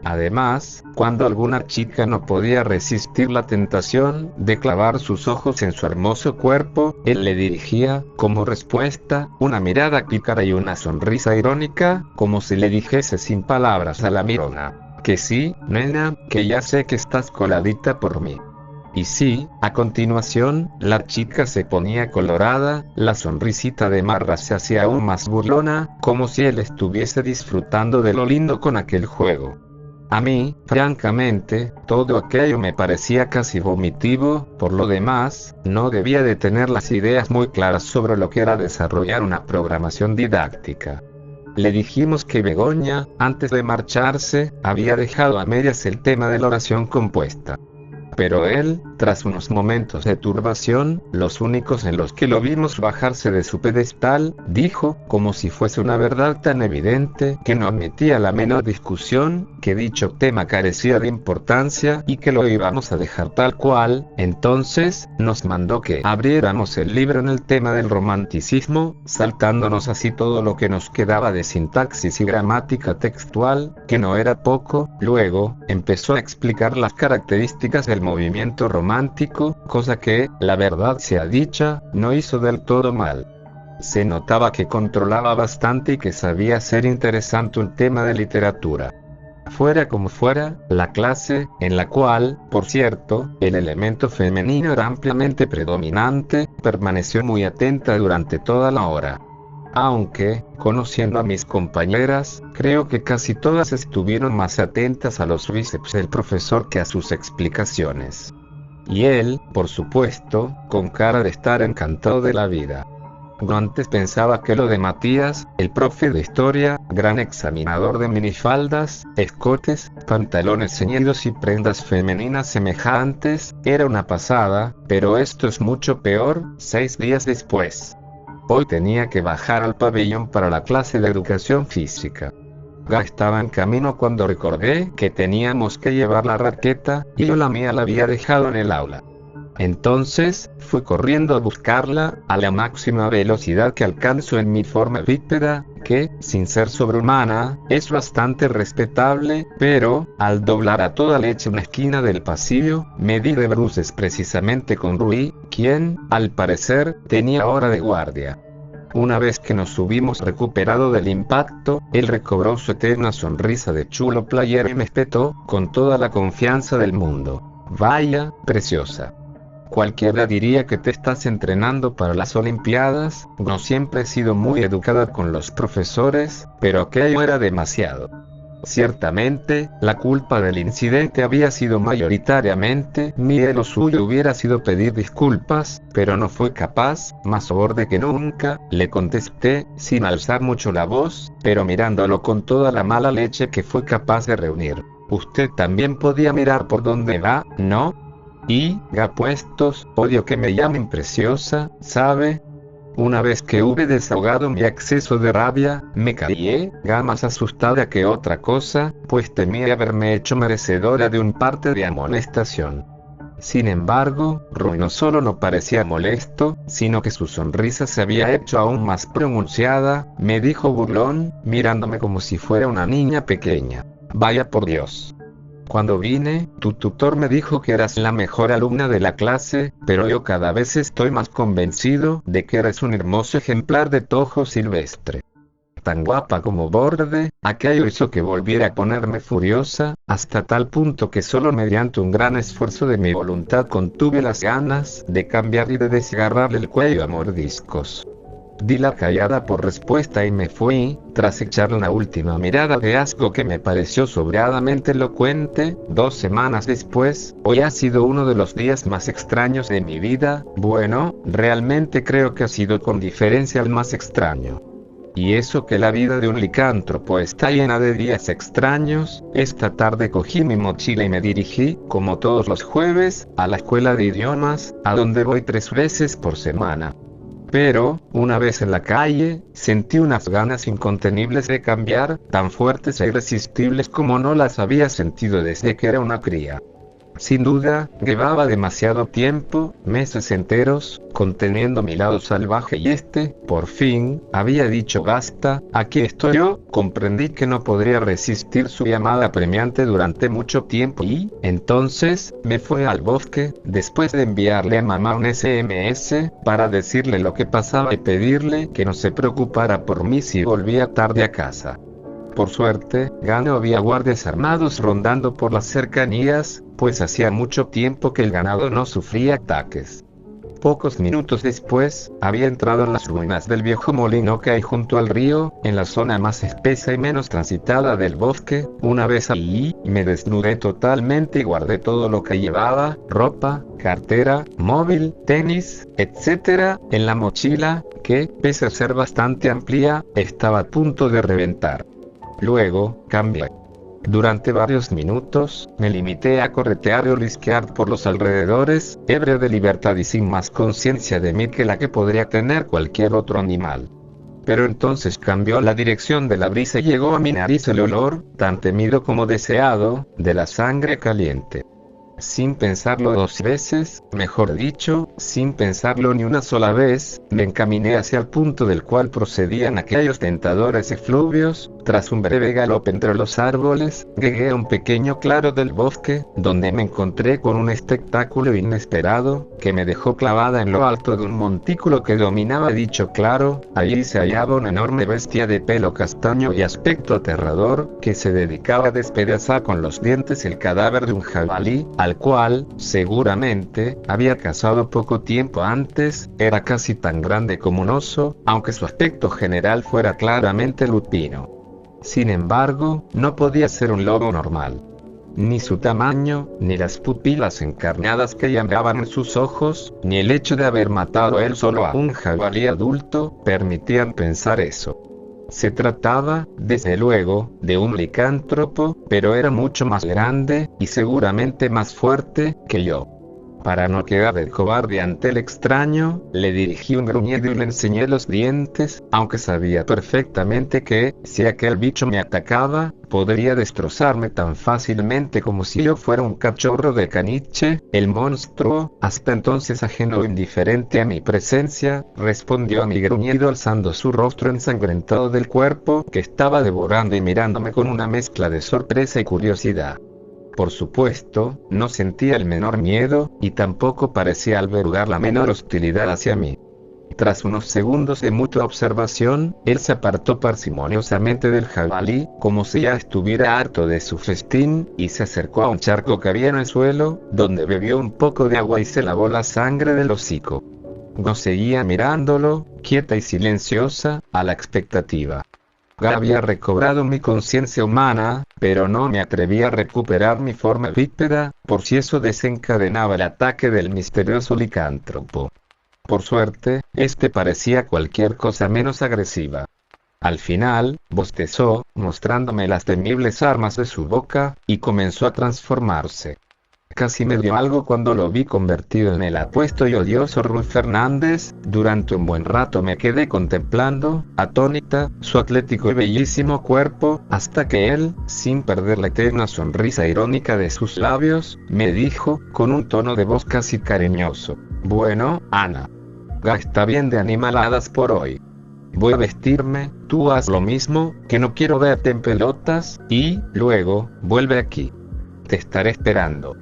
Speaker 3: Además, cuando alguna chica no podía resistir la tentación de clavar sus ojos en su hermoso cuerpo, él le dirigía, como respuesta, una mirada pícara y una sonrisa irónica, como si le dijese sin palabras a la mirona: que sí, nena, que ya sé que estás coladita por mí. Y sí, a continuación, la chica se ponía colorada, la sonrisita de Marra se hacía aún más burlona, como si él estuviese disfrutando de lo lindo con aquel juego. A mí, francamente, todo aquello me parecía casi vomitivo. Por lo demás, no debía de tener las ideas muy claras sobre lo que era desarrollar una programación didáctica. Le dijimos que Begoña, antes de marcharse, había dejado a medias el tema de la oración compuesta. Pero él, tras unos momentos de turbación, los únicos en los que lo vimos bajarse de su pedestal, dijo, como si fuese una verdad tan evidente que no admitía la menor discusión, que dicho tema carecía de importancia y que lo íbamos a dejar tal cual. Entonces, nos mandó que abriéramos el libro en el tema del romanticismo, saltándonos así todo lo que nos quedaba de sintaxis y gramática textual, que no era poco. Luego, empezó a explicar las características del movimiento romántico, cosa que, la verdad sea dicha, no hizo del todo mal. Se notaba que controlaba bastante y que sabía hacer interesante un tema de literatura. Fuera como fuera, la clase, en la cual, por cierto, el elemento femenino era ampliamente predominante, permaneció muy atenta durante toda la hora. Aunque, conociendo a mis compañeras, creo que casi todas estuvieron más atentas a los bíceps del profesor que a sus explicaciones. Y él, por supuesto, con cara de estar encantado de la vida. Yo antes pensaba que lo de Matías, el profe de historia, gran examinador de minifaldas, escotes, pantalones ceñidos y prendas femeninas semejantes, era una pasada, pero esto es mucho peor. 6 días después, hoy tenía que bajar al pabellón para la clase de educación física. Ya estaba en camino cuando recordé que teníamos que llevar la raqueta, y yo la mía la había dejado en el aula. Entonces, fui corriendo a buscarla, a la máxima velocidad que alcanzo en mi forma bípeda, que, sin ser sobrehumana, es bastante respetable, pero, al doblar a toda leche una esquina del pasillo, me di de bruces precisamente con Rui, quien, al parecer, tenía hora de guardia. Una vez que nos hubimos recuperado del impacto, él recobró su eterna sonrisa de chulo playero y me espetó, con toda la confianza del mundo. Vaya, preciosa. Cualquiera diría que te estás entrenando para las Olimpiadas. No siempre he sido muy educada con los profesores, pero aquello era demasiado. Ciertamente, la culpa del incidente había sido mayoritariamente mía y lo suyo hubiera sido pedir disculpas, pero no fue capaz, más borde que nunca, le contesté, sin alzar mucho la voz, pero mirándolo con toda la mala leche que fue capaz de reunir. Usted también podía mirar por dónde va, ¿no? Y, gapuestos, odio que me llamen preciosa, ¿sabe? Una vez que hube desahogado mi exceso de rabia, me callé, más asustada que otra cosa, pues temía haberme hecho merecedora de un parte de amonestación. Sin embargo, Rui no solo no parecía molesto, sino que su sonrisa se había hecho aún más pronunciada, me dijo burlón, mirándome como si fuera una niña pequeña. Vaya por Dios. Cuando vine, tu tutor me dijo que eras la mejor alumna de la clase, pero yo cada vez estoy más convencido de que eres un hermoso ejemplar de tojo silvestre. Tan guapa como borde, aquello hizo que volviera a ponerme furiosa, hasta tal punto que solo mediante un gran esfuerzo de mi voluntad contuve las ganas de cambiar y de desgarrarle el cuello a mordiscos. Di la callada por respuesta y me fui, tras echarle una última mirada de asco que me pareció sobradamente elocuente. 2 semanas después, hoy ha sido uno de los días más extraños de mi vida, bueno, realmente creo que ha sido con diferencia el más extraño. Y eso que la vida de un licántropo está llena de días extraños. Esta tarde cogí mi mochila y me dirigí, como todos los jueves, a la escuela de idiomas, a donde voy 3 veces por semana. Pero, una vez en la calle, sentí unas ganas incontenibles de cambiar, tan fuertes e irresistibles como no las había sentido desde que era una cría. Sin duda, llevaba demasiado tiempo, meses enteros, conteniendo mi lado salvaje y por fin, había dicho basta, aquí estoy yo. Comprendí que no podría resistir su llamada apremiante durante mucho tiempo y, entonces, me fui al bosque, después de enviarle a mamá un SMS, para decirle lo que pasaba y pedirle que no se preocupara por mí si volvía tarde a casa. Por suerte, no había guardias armados rondando por las cercanías, pues hacía mucho tiempo que el ganado no sufría ataques. Pocos minutos después, había entrado en las ruinas del viejo molino que hay junto al río, en la zona más espesa y menos transitada del bosque. Una vez allí, me desnudé totalmente y guardé todo lo que llevaba, ropa, cartera, móvil, tenis, etc., en la mochila, que, pese a ser bastante amplia, estaba a punto de reventar. Luego, cambié. Durante varios minutos, me limité a corretear y olisquear por los alrededores, ebrio de libertad y sin más conciencia de mí que la que podría tener cualquier otro animal. Pero entonces cambió la dirección de la brisa y llegó a mi nariz el olor, tan temido como deseado, de la sangre caliente. Sin pensarlo 2 veces, mejor dicho, sin pensarlo ni una sola vez, me encaminé hacia el punto del cual procedían aquellos tentadores efluvios. Tras un breve galope entre los árboles, llegué a un pequeño claro del bosque, donde me encontré con un espectáculo inesperado, que me dejó clavada en lo alto de un montículo que dominaba dicho claro. Allí se hallaba una enorme bestia de pelo castaño y aspecto aterrador, que se dedicaba a despedazar con los dientes el cadáver de un jabalí, al cual, seguramente, había cazado poco tiempo antes. Era casi tan grande como un oso, aunque su aspecto general fuera claramente lupino. Sin embargo, no podía ser un lobo normal. Ni su tamaño, ni las pupilas encarnadas que llamaban en sus ojos, ni el hecho de haber matado él solo a un jabalí adulto, permitían pensar eso. Se trataba, desde luego, de un licántropo, pero era mucho más grande, y seguramente más fuerte, que yo. Para no quedar de cobarde ante el extraño, le dirigí un gruñido y le enseñé los dientes, aunque sabía perfectamente que, si aquel bicho me atacaba, podría destrozarme tan fácilmente como si yo fuera un cachorro de caniche. El monstruo, hasta entonces ajeno e indiferente a mi presencia, respondió a mi gruñido alzando su rostro ensangrentado del cuerpo que estaba devorando y mirándome con una mezcla de sorpresa y curiosidad. Por supuesto, no sentía el menor miedo, y tampoco parecía albergar la menor hostilidad hacia mí. Tras unos segundos de mutua observación, él se apartó parsimoniosamente del jabalí, como si ya estuviera harto de su festín, y se acercó a un charco que había en el suelo, donde bebió un poco de agua y se lavó la sangre del hocico. Yo seguía mirándolo, quieta y silenciosa, a la expectativa. Ya había recobrado mi conciencia humana, pero no me atreví a recuperar mi forma bípeda, por si eso desencadenaba el ataque del misterioso licántropo. Por suerte, este parecía cualquier cosa menos agresiva. Al final, bostezó, mostrándome las temibles armas de su boca, y comenzó a transformarse. Casi me dio algo cuando lo vi convertido en el apuesto y odioso Rui Fernández. Durante un buen rato me quedé contemplando, atónita, su atlético y bellísimo cuerpo, hasta que él, sin perder la eterna sonrisa irónica de sus labios, me dijo, con un tono de voz casi cariñoso: «Bueno, Ana. Ya está bien de animaladas por hoy. Voy a vestirme, tú haz lo mismo, que no quiero verte en pelotas, y, luego, vuelve aquí. Te estaré esperando».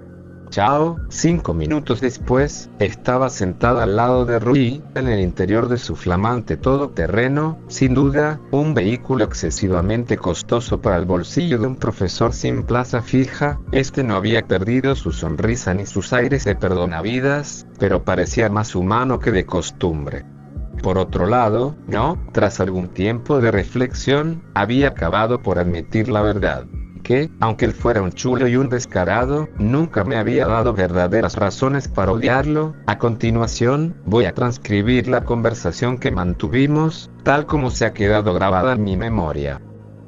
Speaker 3: Chao. 5 minutos después, estaba sentada al lado de Rui, en el interior de su flamante todoterreno, sin duda, un vehículo excesivamente costoso para el bolsillo de un profesor sin plaza fija. Este no había perdido su sonrisa ni sus aires de perdonavidas, pero parecía más humano que de costumbre. Por otro lado, yo, tras algún tiempo de reflexión, había acabado por admitir la verdad. Que, aunque él fuera un chulo y un descarado, nunca me había dado verdaderas razones para odiarlo. A continuación, voy a transcribir la conversación que mantuvimos, tal como se ha quedado grabada en mi memoria.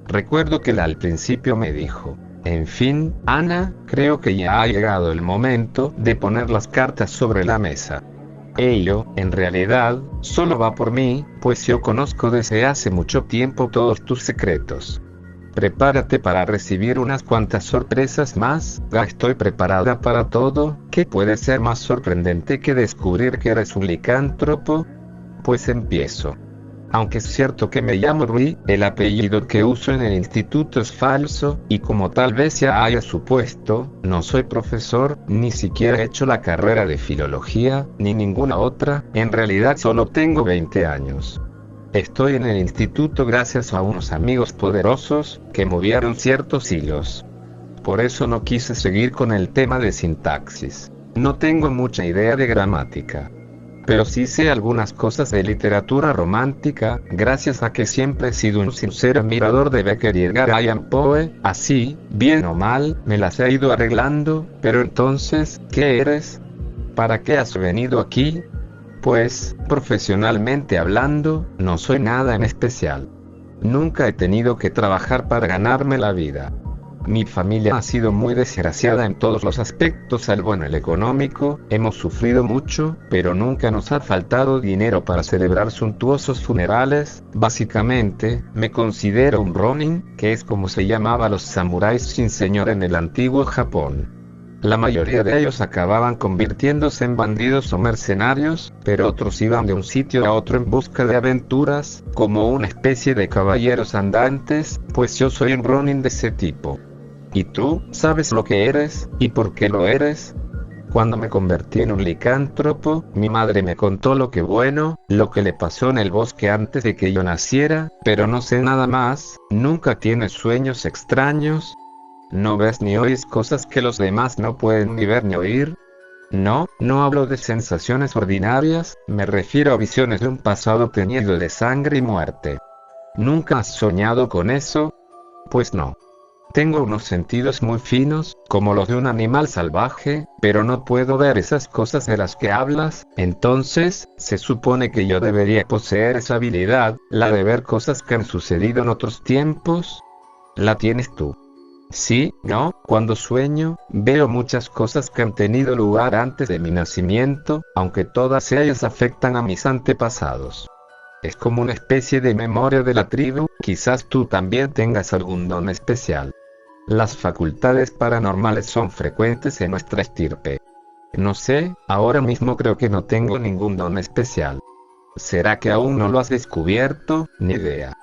Speaker 3: Recuerdo que él al principio me dijo: «En fin, Ana, creo que ya ha llegado el momento de poner las cartas sobre la mesa. Ello, en realidad, solo va por mí, pues yo conozco desde hace mucho tiempo todos tus secretos. Prepárate para recibir unas cuantas sorpresas más. Ya estoy preparada para todo. ¿Qué puede ser más sorprendente que descubrir que eres un licántropo? Pues empiezo. Aunque es cierto que me llamo Rui, el apellido que uso en el instituto es falso, y como tal vez ya haya supuesto, no soy profesor, ni siquiera he hecho la carrera de filología, ni ninguna otra. En realidad solo tengo 20 años. Estoy en el instituto gracias a unos amigos poderosos, que movieron ciertos hilos. Por eso no quise seguir con el tema de sintaxis. No tengo mucha idea de gramática. Pero sí sé algunas cosas de literatura romántica, gracias a que siempre he sido un sincero admirador de Becker y Edgar Allan Poe. Así, bien o mal, me las he ido arreglando. Pero entonces, ¿qué eres? ¿Para qué has venido aquí? Pues, profesionalmente hablando, no soy nada en especial. Nunca he tenido que trabajar para ganarme la vida. Mi familia ha sido muy desgraciada en todos los aspectos salvo en el económico. Hemos sufrido mucho, pero nunca nos ha faltado dinero para celebrar suntuosos funerales. Básicamente, me considero un ronin, que es como se llamaba a los samuráis sin señor en el antiguo Japón. La mayoría de ellos acababan convirtiéndose en bandidos o mercenarios, pero otros iban de un sitio a otro en busca de aventuras, como una especie de caballeros andantes, pues yo soy un ronin de ese tipo. ¿Y tú, sabes lo que eres, y por qué lo eres? Cuando me convertí en un licántropo, mi madre me contó lo que le pasó en el bosque antes de que yo naciera, pero no sé nada más. ¿Nunca tienes sueños extraños? ¿No ves ni oyes cosas que los demás no pueden ni ver ni oír? No hablo de sensaciones ordinarias, me refiero a visiones de un pasado teñido de sangre y muerte. ¿Nunca has soñado con eso? Pues no. Tengo unos sentidos muy finos, como los de un animal salvaje, pero no puedo ver esas cosas de las que hablas. Entonces, se supone que yo debería poseer esa habilidad, la de ver cosas que han sucedido en otros tiempos. ¿La tienes tú? Sí, no, cuando sueño, veo muchas cosas que han tenido lugar antes de mi nacimiento, aunque todas ellas afectan a mis antepasados. Es como una especie de memoria de la tribu, quizás tú también tengas algún don especial. Las facultades paranormales son frecuentes en nuestra estirpe. No sé, ahora mismo creo que no tengo ningún don especial. ¿Será que aún no lo has descubierto? Ni idea.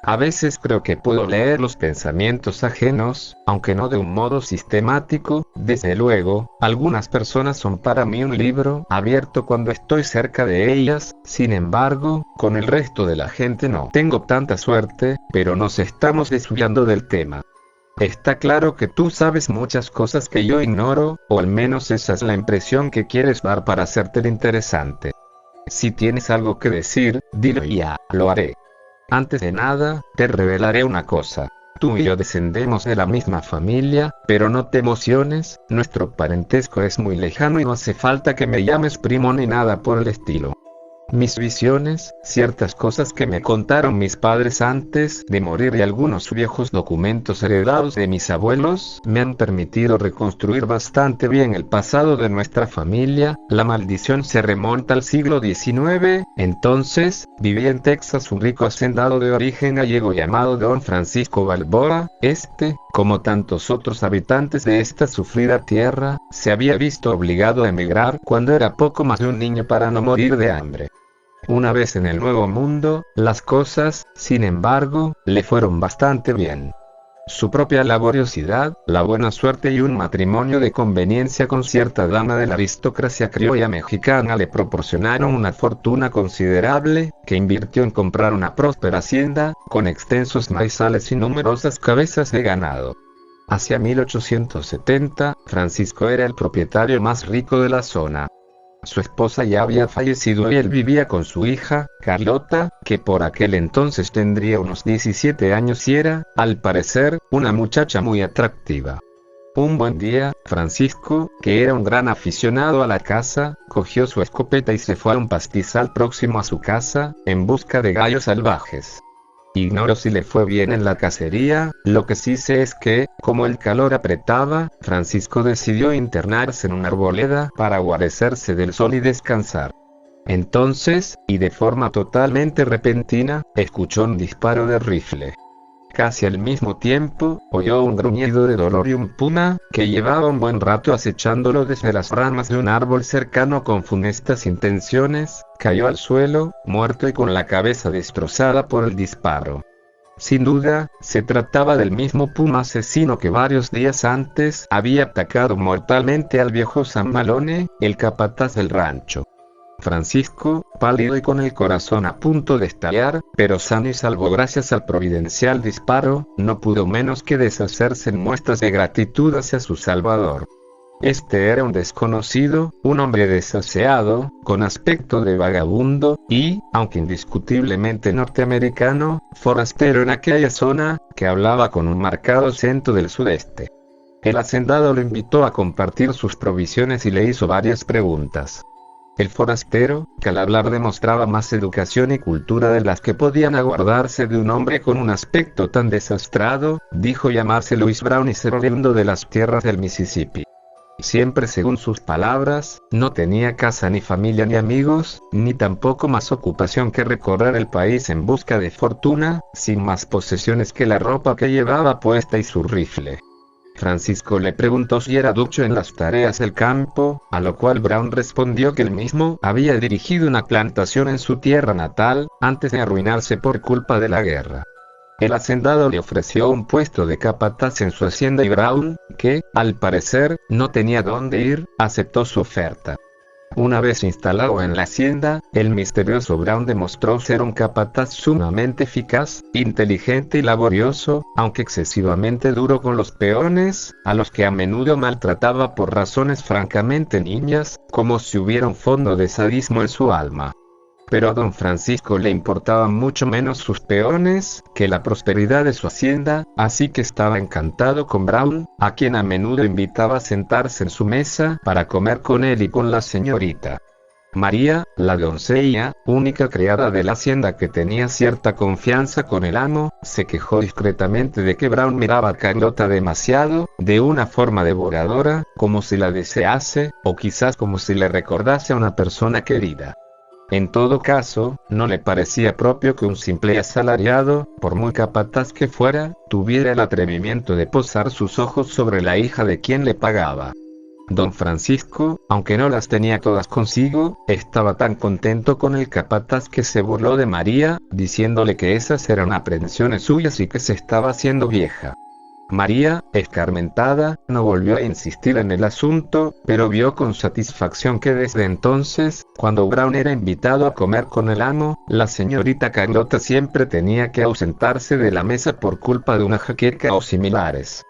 Speaker 3: A veces creo que puedo leer los pensamientos ajenos, aunque no de un modo sistemático. Desde luego, algunas personas son para mí un libro abierto cuando estoy cerca de ellas, sin embargo, con el resto de la gente no tengo tanta suerte, pero nos estamos desviando del tema. Está claro que tú sabes muchas cosas que yo ignoro, o al menos esa es la impresión que quieres dar para hacerte el interesante. Si tienes algo que decir, dilo y ya, lo haré. Antes de nada, te revelaré una cosa. Tú y yo descendemos de la misma familia, pero no te emociones, nuestro parentesco es muy lejano y no hace falta que me llames primo ni nada por el estilo. Mis visiones, ciertas cosas que me contaron mis padres antes de morir y algunos viejos documentos heredados de mis abuelos me han permitido reconstruir bastante bien el pasado de nuestra familia. La maldición se remonta al siglo XIX, entonces, vivía en Texas un rico hacendado de origen gallego llamado Don Francisco Balboa. Como tantos otros habitantes de esta sufrida tierra, se había visto obligado a emigrar cuando era poco más de un niño para no morir de hambre. Una vez en el Nuevo Mundo, las cosas, sin embargo, le fueron bastante bien. Su propia laboriosidad, la buena suerte y un matrimonio de conveniencia con cierta dama de la aristocracia criolla mexicana le proporcionaron una fortuna considerable, que invirtió en comprar una próspera hacienda, con extensos maizales y numerosas cabezas de ganado. Hacia 1870, Francisco era el propietario más rico de la zona. Su esposa ya había fallecido y él vivía con su hija, Carlota, que por aquel entonces tendría unos 17 años y era, al parecer, una muchacha muy atractiva. Un buen día, Francisco, que era un gran aficionado a la caza, cogió su escopeta y se fue a un pastizal próximo a su casa, en busca de gallos salvajes. Ignoro si le fue bien en la cacería, lo que sí sé es que, como el calor apretaba, Francisco decidió internarse en una arboleda para guarecerse del sol y descansar. Entonces, y de forma totalmente repentina, escuchó un disparo de rifle. Casi al mismo tiempo, oyó un gruñido de dolor y un puma, que llevaba un buen rato acechándolo desde las ramas de un árbol cercano con funestas intenciones, cayó al suelo, muerto y con la cabeza destrozada por el disparo. Sin duda, se trataba del mismo puma asesino que varios días antes había atacado mortalmente al viejo San Malone, el capataz del rancho. Francisco, pálido y con el corazón a punto de estallar, pero sano y salvo gracias al providencial disparo, no pudo menos que deshacerse en muestras de gratitud hacia su salvador. Este era un desconocido, un hombre desaseado, con aspecto de vagabundo, y, aunque indiscutiblemente norteamericano, forastero en aquella zona, que hablaba con un marcado acento del sudeste. El hacendado lo invitó a compartir sus provisiones y le hizo varias preguntas. El forastero, que al hablar demostraba más educación y cultura de las que podían aguardarse de un hombre con un aspecto tan desastrado, dijo llamarse Louis Brown y ser oriundo de las tierras del Mississippi. Siempre según sus palabras, no tenía casa ni familia ni amigos, ni tampoco más ocupación que recorrer el país en busca de fortuna, sin más posesiones que la ropa que llevaba puesta y su rifle. Francisco le preguntó si era ducho en las tareas del campo, a lo cual Brown respondió que él mismo había dirigido una plantación en su tierra natal, antes de arruinarse por culpa de la guerra. El hacendado le ofreció un puesto de capataz en su hacienda y Brown, que, al parecer, no tenía dónde ir, aceptó su oferta. Una vez instalado en la hacienda, el misterioso Brown demostró ser un capataz sumamente eficaz, inteligente y laborioso, aunque excesivamente duro con los peones, a los que a menudo maltrataba por razones francamente niñas, como si hubiera un fondo de sadismo en su alma. Pero a don Francisco le importaban mucho menos sus peones que la prosperidad de su hacienda, así que estaba encantado con Brown, a quien a menudo invitaba a sentarse en su mesa para comer con él y con la señorita. María, la doncella, única criada de la hacienda que tenía cierta confianza con el amo, se quejó discretamente de que Brown miraba a Carlota demasiado, de una forma devoradora, como si la desease, o quizás como si le recordase a una persona querida. En todo caso, no le parecía propio que un simple asalariado, por muy capataz que fuera, tuviera el atrevimiento de posar sus ojos sobre la hija de quien le pagaba. Don Francisco, aunque no las tenía todas consigo, estaba tan contento con el capataz que se burló de María, diciéndole que esas eran aprensiones suyas y que se estaba haciendo vieja. María, escarmentada, no volvió a insistir en el asunto, pero vio con satisfacción que desde entonces, cuando Brown era invitado a comer con el amo, la señorita Carlota siempre tenía que ausentarse de la mesa por culpa de una jaqueca o similares.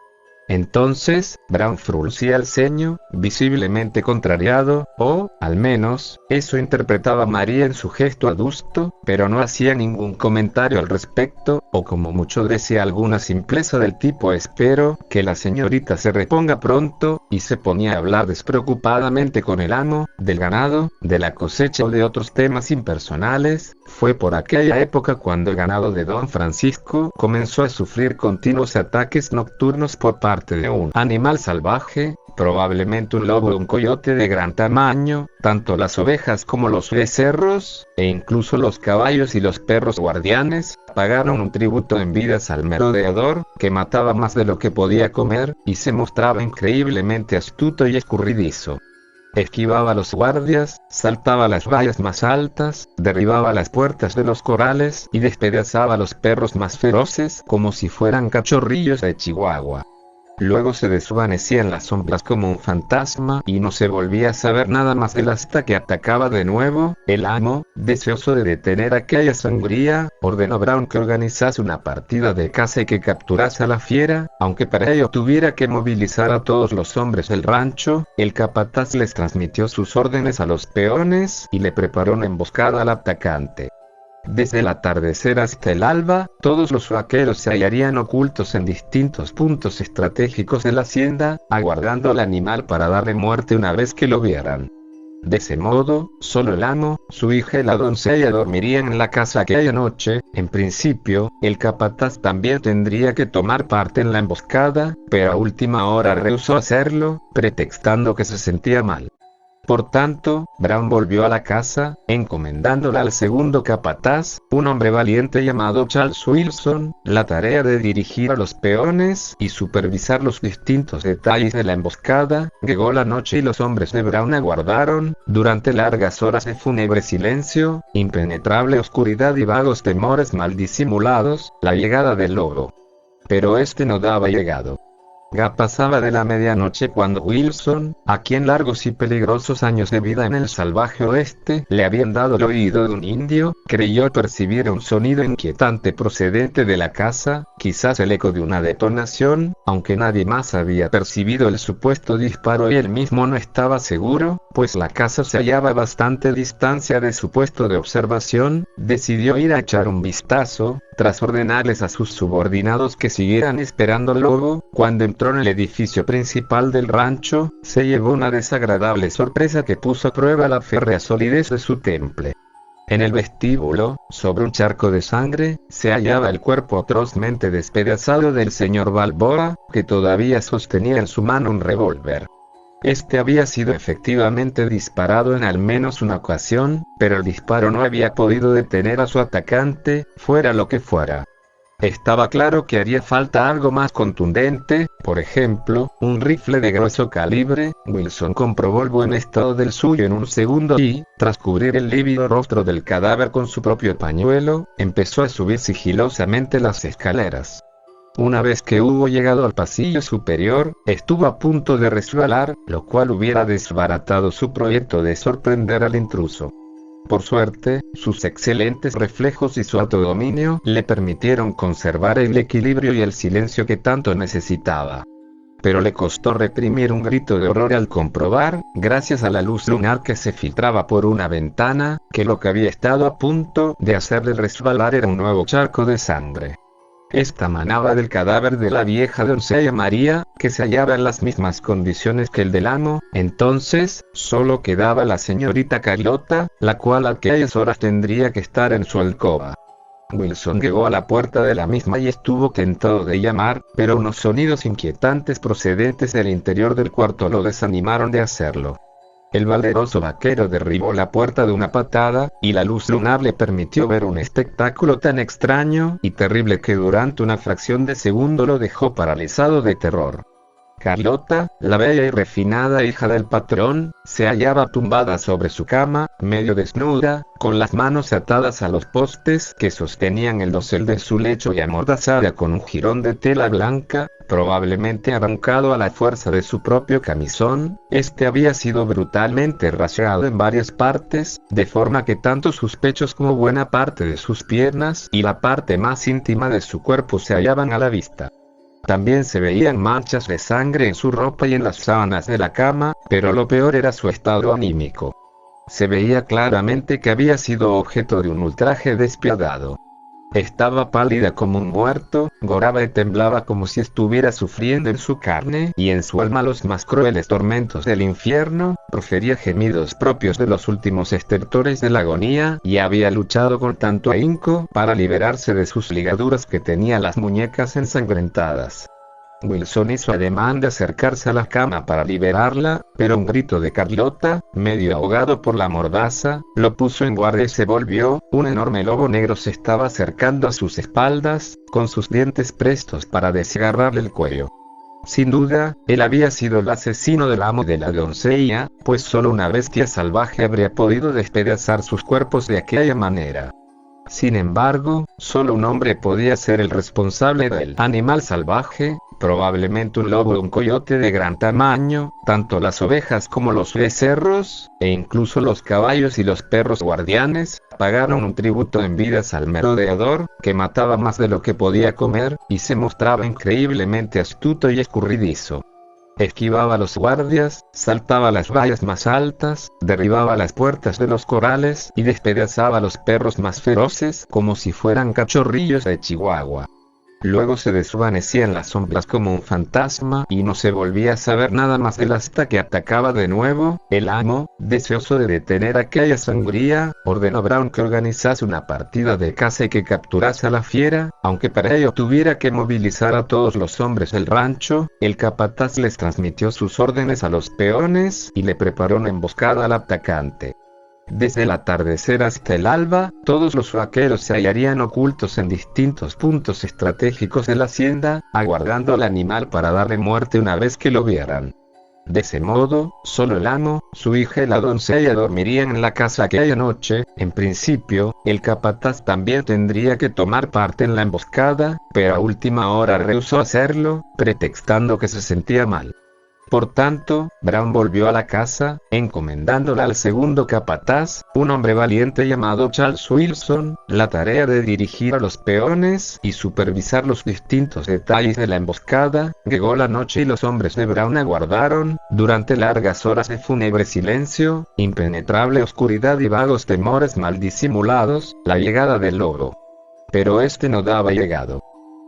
Speaker 3: Entonces, Brown fruncía el ceño, visiblemente contrariado, o, al menos, eso interpretaba María en su gesto adusto, pero no hacía ningún comentario al respecto, o como mucho decía alguna simpleza del tipo espero que la señorita se reponga pronto, y se ponía a hablar despreocupadamente con el amo, del ganado, de la cosecha o de otros temas impersonales. Fue por aquella época cuando el ganado de Don Francisco comenzó a sufrir continuos ataques nocturnos por parte de un animal salvaje, probablemente un lobo o un coyote de gran tamaño. Tanto las ovejas como los becerros, e incluso los caballos y los perros guardianes, pagaron un tributo en vidas al merodeador, que mataba más de lo que podía comer, y se mostraba increíblemente astuto y escurridizo. Esquivaba a los guardias, saltaba las vallas más altas, derribaba las puertas de los corrales y despedazaba a los perros más feroces como si fueran cachorrillos de Chihuahua. Luego se desvanecía en las sombras como un fantasma y no se volvía a saber nada más de él hasta que atacaba de nuevo. El amo, deseoso de detener aquella sangría, ordenó a Brown que organizase una partida de caza y que capturase a la fiera, aunque para ello tuviera que movilizar a todos los hombres del rancho. El capataz les transmitió sus órdenes a los peones y le preparó una emboscada al atacante. Desde el atardecer hasta el alba, todos los vaqueros se hallarían ocultos en distintos puntos estratégicos de la hacienda, aguardando al animal para darle muerte una vez que lo vieran. De ese modo, solo el amo, su hija y la doncella dormirían en la casa aquella noche. En principio, el capataz también tendría que tomar parte en la emboscada, pero a última hora rehusó hacerlo, pretextando que se sentía mal. Por tanto, Brown volvió a la casa, encomendándola al segundo capataz, un hombre valiente llamado Charles Wilson, la tarea de dirigir a los peones y supervisar los distintos detalles de la emboscada. Llegó la noche y los hombres de Brown aguardaron, durante largas horas de fúnebre silencio, impenetrable oscuridad y vagos temores mal disimulados, la llegada del lobo. Pero este no daba llegado. Ya pasaba de la medianoche cuando Wilson, a quien largos y peligrosos años de vida en el salvaje oeste le habían dado el oído de un indio, creyó percibir un sonido inquietante procedente de la casa, quizás el eco de una detonación, aunque nadie más había percibido el supuesto disparo y él mismo no estaba seguro, pues la casa se hallaba a bastante distancia de su puesto de observación. Decidió ir a echar un vistazo, tras ordenarles a sus subordinados que siguieran esperando al lobo. Cuando entró en el edificio principal del rancho, se llevó una desagradable sorpresa que puso a prueba la férrea solidez de su temple. En el vestíbulo, sobre un charco de sangre, se hallaba el cuerpo atrozmente despedazado del señor Balboa, que todavía sostenía en su mano un revólver. Este había sido efectivamente disparado en al menos una ocasión, pero el disparo no había podido detener a su atacante, fuera lo que fuera. Estaba claro que haría falta algo más contundente, por ejemplo, un rifle de grueso calibre. Wilson comprobó el buen estado del suyo en un segundo y, tras cubrir el lívido rostro del cadáver con su propio pañuelo, empezó a subir sigilosamente las escaleras. Una vez que hubo llegado al pasillo superior, estuvo a punto de resbalar, lo cual hubiera desbaratado su proyecto de sorprender al intruso. Por suerte, sus excelentes reflejos y su autodominio le permitieron conservar el equilibrio y el silencio que tanto necesitaba. Pero le costó reprimir un grito de horror al comprobar, gracias a la luz lunar que se filtraba por una ventana, que lo que había estado a punto de hacerle resbalar era un nuevo charco de sangre. Esta manaba del cadáver de la vieja doncella María, que se hallaba en las mismas condiciones que el del amo. Entonces, solo quedaba la señorita Carlota, la cual a aquellas horas tendría que estar en su alcoba. Wilson llegó a la puerta de la misma y estuvo tentado de llamar, pero unos sonidos inquietantes procedentes del interior del cuarto lo desanimaron de hacerlo. El valeroso vaquero derribó la puerta de una patada, y la luz lunar le permitió ver un espectáculo tan extraño y terrible que durante una fracción de segundo lo dejó paralizado de terror. Carlota, la bella y refinada hija del patrón, se hallaba tumbada sobre su cama, medio desnuda, con las manos atadas a los postes que sostenían el dosel de su lecho y amordazada con un jirón de tela blanca, probablemente arrancado a la fuerza de su propio camisón. Este había sido brutalmente rasgado en varias partes, de forma que tanto sus pechos como buena parte de sus piernas y la parte más íntima de su cuerpo se hallaban a la vista. También se veían manchas de sangre en su ropa y en las sábanas de la cama, pero lo peor era su estado anímico. Se veía claramente que había sido objeto de un ultraje despiadado. Estaba pálida como un muerto, goraba y temblaba como si estuviera sufriendo en su carne y en su alma los más crueles tormentos del infierno, profería gemidos propios de los últimos estertores de la agonía, y había luchado con tanto ahínco para liberarse de sus ligaduras que tenía las muñecas ensangrentadas. Wilson hizo ademán de acercarse a la cama para liberarla, pero un grito de Carlota, medio ahogado por la mordaza, lo puso en guardia y se volvió. Un enorme lobo negro se estaba acercando a sus espaldas, con sus dientes prestos para desgarrarle el cuello. Sin duda, él había sido el asesino del amo de la doncella, pues solo una bestia salvaje habría podido despedazar sus cuerpos de aquella manera. Sin embargo, solo un hombre podía ser el responsable del animal salvaje, probablemente un lobo o un coyote de gran tamaño. Tanto las ovejas como los becerros, e incluso los caballos y los perros guardianes, pagaron un tributo en vidas al merodeador, que mataba más de lo que podía comer, y se mostraba increíblemente astuto y escurridizo. Esquivaba a los guardias, saltaba las vallas más altas, derribaba las puertas de los corrales y despedazaba a los perros más feroces como si fueran cachorrillos de Chihuahua. Luego se desvanecía en las sombras como un fantasma y no se volvía a saber nada más de él hasta que atacaba de nuevo. El amo, deseoso de detener aquella sangría, ordenó a Brown que organizase una partida de caza y que capturase a la fiera, aunque para ello tuviera que movilizar a todos los hombres del rancho. El capataz les transmitió sus órdenes a los peones y le preparó una emboscada al atacante. Desde el atardecer hasta el alba, todos los vaqueros se hallarían ocultos en distintos puntos estratégicos de la hacienda, aguardando al animal para darle muerte una vez que lo vieran. De ese modo, solo el amo, su hija y la doncella dormirían en la casa aquella noche. En principio, el capataz también tendría que tomar parte en la emboscada, pero a última hora rehusó hacerlo, pretextando que se sentía mal. Por tanto, Brown volvió a la casa, encomendándola al segundo capataz, un hombre valiente llamado Charles Wilson, la tarea de dirigir a los peones y supervisar los distintos detalles de la emboscada. Llegó la noche y los hombres de Brown aguardaron, durante largas horas de fúnebre silencio, impenetrable oscuridad y vagos temores mal disimulados, la llegada del lobo. Pero este no daba llegado.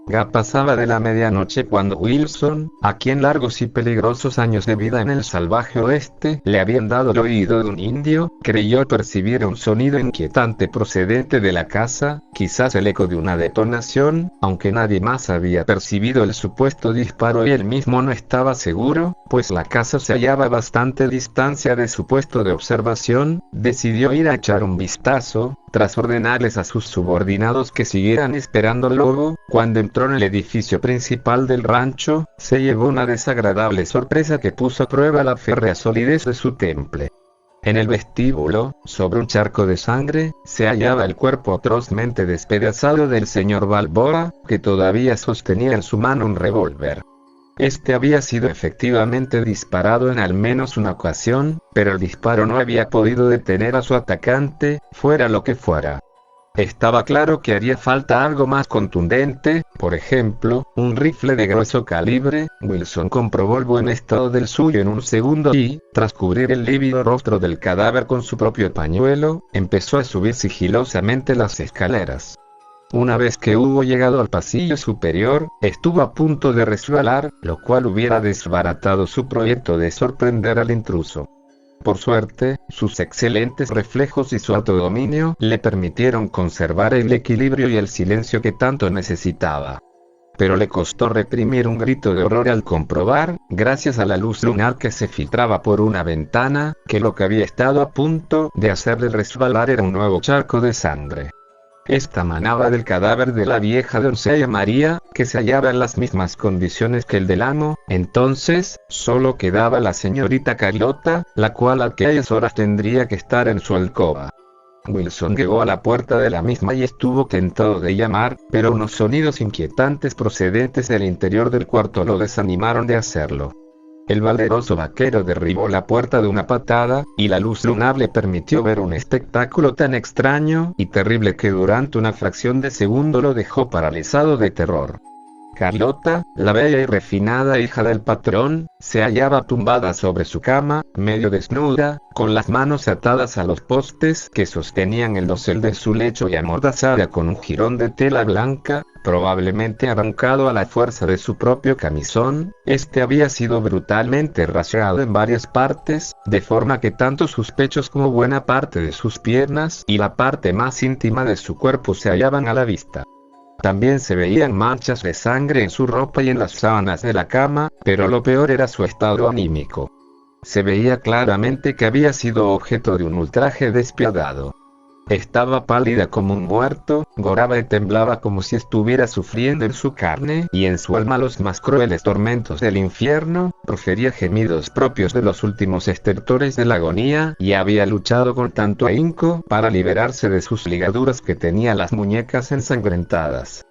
Speaker 3: Ya pasaba de la medianoche cuando Wilson, a quien largos y peligrosos años de vida en el salvaje oeste le habían dado el oído de un indio, creyó percibir un sonido inquietante procedente de la casa, quizás el eco de una detonación, aunque nadie más había percibido el supuesto disparo y él mismo no estaba seguro, pues la casa se hallaba a bastante distancia de su puesto de observación. Decidió ir a echar un vistazo, tras ordenarles a sus subordinados que siguieran esperando al lobo. Cuando entró en el edificio principal del rancho, se llevó una desagradable sorpresa que puso a prueba la férrea solidez de su temple. En el vestíbulo, sobre un charco de sangre, se hallaba el cuerpo atrozmente despedazado del señor Balboa, que todavía sostenía en su mano un revólver. Este había sido efectivamente disparado en al menos una ocasión, pero el disparo no había podido detener a su atacante, fuera lo que fuera. Estaba claro que haría falta algo más contundente, por ejemplo, un rifle de grueso calibre. Wilson comprobó el buen estado del suyo en un segundo y, tras cubrir el lívido rostro del cadáver con su propio pañuelo, empezó a subir sigilosamente las escaleras. Una vez que hubo llegado al pasillo superior, estuvo a punto de resbalar, lo cual hubiera desbaratado su proyecto de sorprender al intruso. Por suerte, sus excelentes reflejos y su autodominio le permitieron conservar el equilibrio y el silencio que tanto necesitaba. Pero le costó reprimir un grito de horror al comprobar, gracias a la luz lunar que se filtraba por una ventana, que lo que había estado a punto de hacerle resbalar era un nuevo charco de sangre. Esta manaba del cadáver de la vieja doncella María, que se hallaba en las mismas condiciones que el del amo. Entonces, solo quedaba la señorita Carlota, la cual a aquellas horas tendría que estar en su alcoba. Wilson llegó a la puerta de la misma y estuvo tentado de llamar, pero unos sonidos inquietantes procedentes del interior del cuarto lo desanimaron de hacerlo. El valeroso vaquero derribó la puerta de una patada, y la luz lunar le permitió ver un espectáculo tan extraño y terrible que durante una fracción de segundo lo dejó paralizado de terror. Carlota, la bella y refinada hija del patrón, se hallaba tumbada sobre su cama, medio desnuda, con las manos atadas a los postes que sostenían el dosel de su lecho y amordazada con un jirón de tela blanca, probablemente arrancado a la fuerza de su propio camisón. Este había sido brutalmente rasgado en varias partes, de forma que tanto sus pechos como buena parte de sus piernas y la parte más íntima de su cuerpo se hallaban a la vista. También se veían manchas de sangre en su ropa y en las sábanas de la cama, pero lo peor era su estado anímico. Se veía claramente que había sido objeto de un ultraje despiadado. Estaba pálida como un muerto, goraba y temblaba como si estuviera sufriendo en su carne y en su alma los más crueles tormentos del infierno, profería gemidos propios de los últimos estertores de la agonía y había luchado con tanto ahínco para liberarse de sus ligaduras que tenía las muñecas ensangrentadas.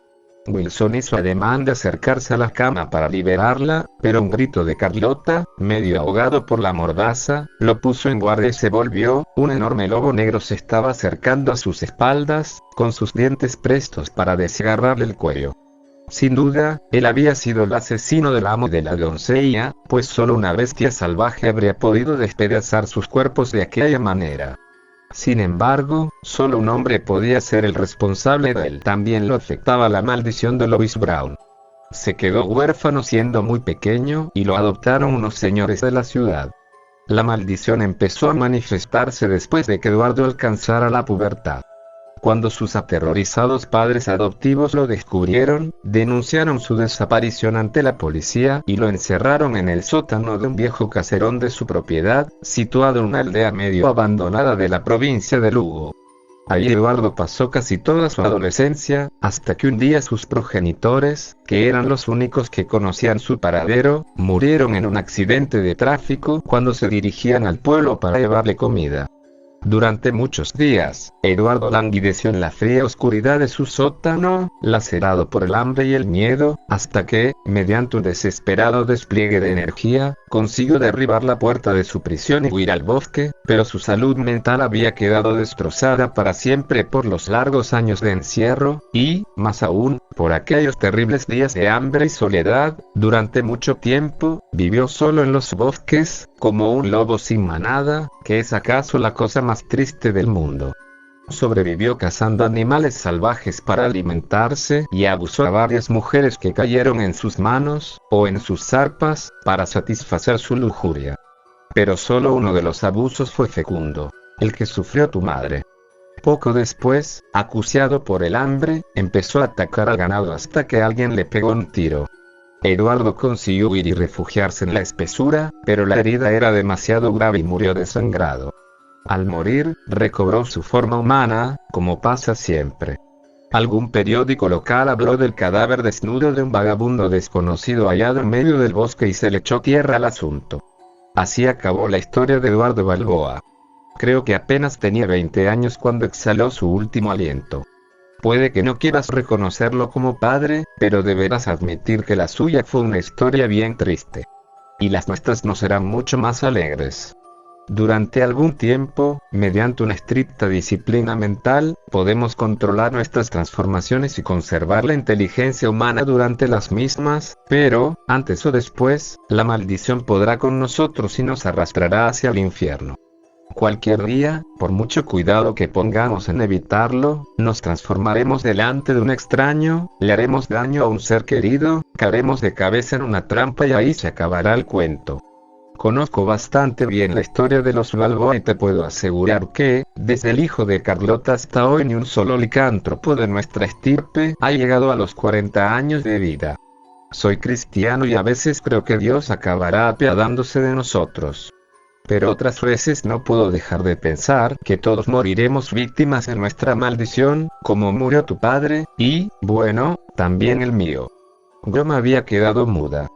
Speaker 3: Wilson hizo ademán de acercarse a la cama para liberarla, pero un grito de Carlota, medio ahogado por la mordaza, lo puso en guardia y se volvió. Un enorme lobo negro se estaba acercando a sus espaldas, con sus dientes prestos para desgarrarle el cuello. Sin duda, él había sido el asesino del amo de la doncella, pues solo una bestia salvaje habría podido despedazar sus cuerpos de aquella manera. Sin embargo, solo un hombre podía ser el responsable de él. También lo afectaba la maldición de Lois Brown. Se quedó huérfano siendo muy pequeño y lo adoptaron unos señores de la ciudad. La maldición empezó a manifestarse después de que Eduardo alcanzara la pubertad. Cuando sus aterrorizados padres adoptivos lo descubrieron, denunciaron su desaparición ante la policía y lo encerraron en el sótano de un viejo caserón de su propiedad, situado en una aldea medio abandonada de la provincia de Lugo. Allí Eduardo pasó casi toda su adolescencia, hasta que un día sus progenitores, que eran los únicos que conocían su paradero, murieron en un accidente de tráfico cuando se dirigían al pueblo para llevarle comida. Durante muchos días, Eduardo languideció en la fría oscuridad de su sótano, lacerado por el hambre y el miedo, hasta que, mediante un desesperado despliegue de energía, consiguió derribar la puerta de su prisión y huir al bosque, pero su salud mental había quedado destrozada para siempre por los largos años de encierro, y, más aún, por aquellos terribles días de hambre y soledad. Durante mucho tiempo, vivió solo en los bosques, como un lobo sin manada, que es acaso la cosa más triste del mundo. Sobrevivió cazando animales salvajes para alimentarse y abusó a varias mujeres que cayeron en sus manos, o en sus zarpas, para satisfacer su lujuria. Pero solo uno de los abusos fue fecundo, el que sufrió tu madre. Poco después, acuciado por el hambre, empezó a atacar al ganado hasta que alguien le pegó un tiro. Eduardo consiguió huir y refugiarse en la espesura, pero la herida era demasiado grave y murió desangrado. Al morir, recobró su forma humana, como pasa siempre. Algún periódico local habló del cadáver desnudo de un vagabundo desconocido hallado en medio del bosque y se le echó tierra al asunto. Así acabó la historia de Eduardo Balboa. Creo que apenas tenía 20 años cuando exhaló su último aliento. Puede que no quieras reconocerlo como padre, pero deberás admitir que la suya fue una historia bien triste. Y las nuestras no serán mucho más alegres. Durante algún tiempo, mediante una estricta disciplina mental, podemos controlar nuestras transformaciones y conservar la inteligencia humana durante las mismas, pero, antes o después, la maldición podrá con nosotros y nos arrastrará hacia el infierno. Cualquier día, por mucho cuidado que pongamos en evitarlo, nos transformaremos delante de un extraño, le haremos daño a un ser querido, caeremos de cabeza en una trampa y ahí se acabará el cuento. Conozco bastante bien la historia de los Balboa y te puedo asegurar que, desde el hijo de Carlota hasta hoy, ni un solo licántropo de nuestra estirpe ha llegado a los 40 años de vida. Soy cristiano y a veces creo que Dios acabará apiadándose de nosotros. Pero otras veces no puedo dejar de pensar que todos moriremos víctimas de nuestra maldición, como murió tu padre, y, bueno, también el mío. Yo me había quedado muda.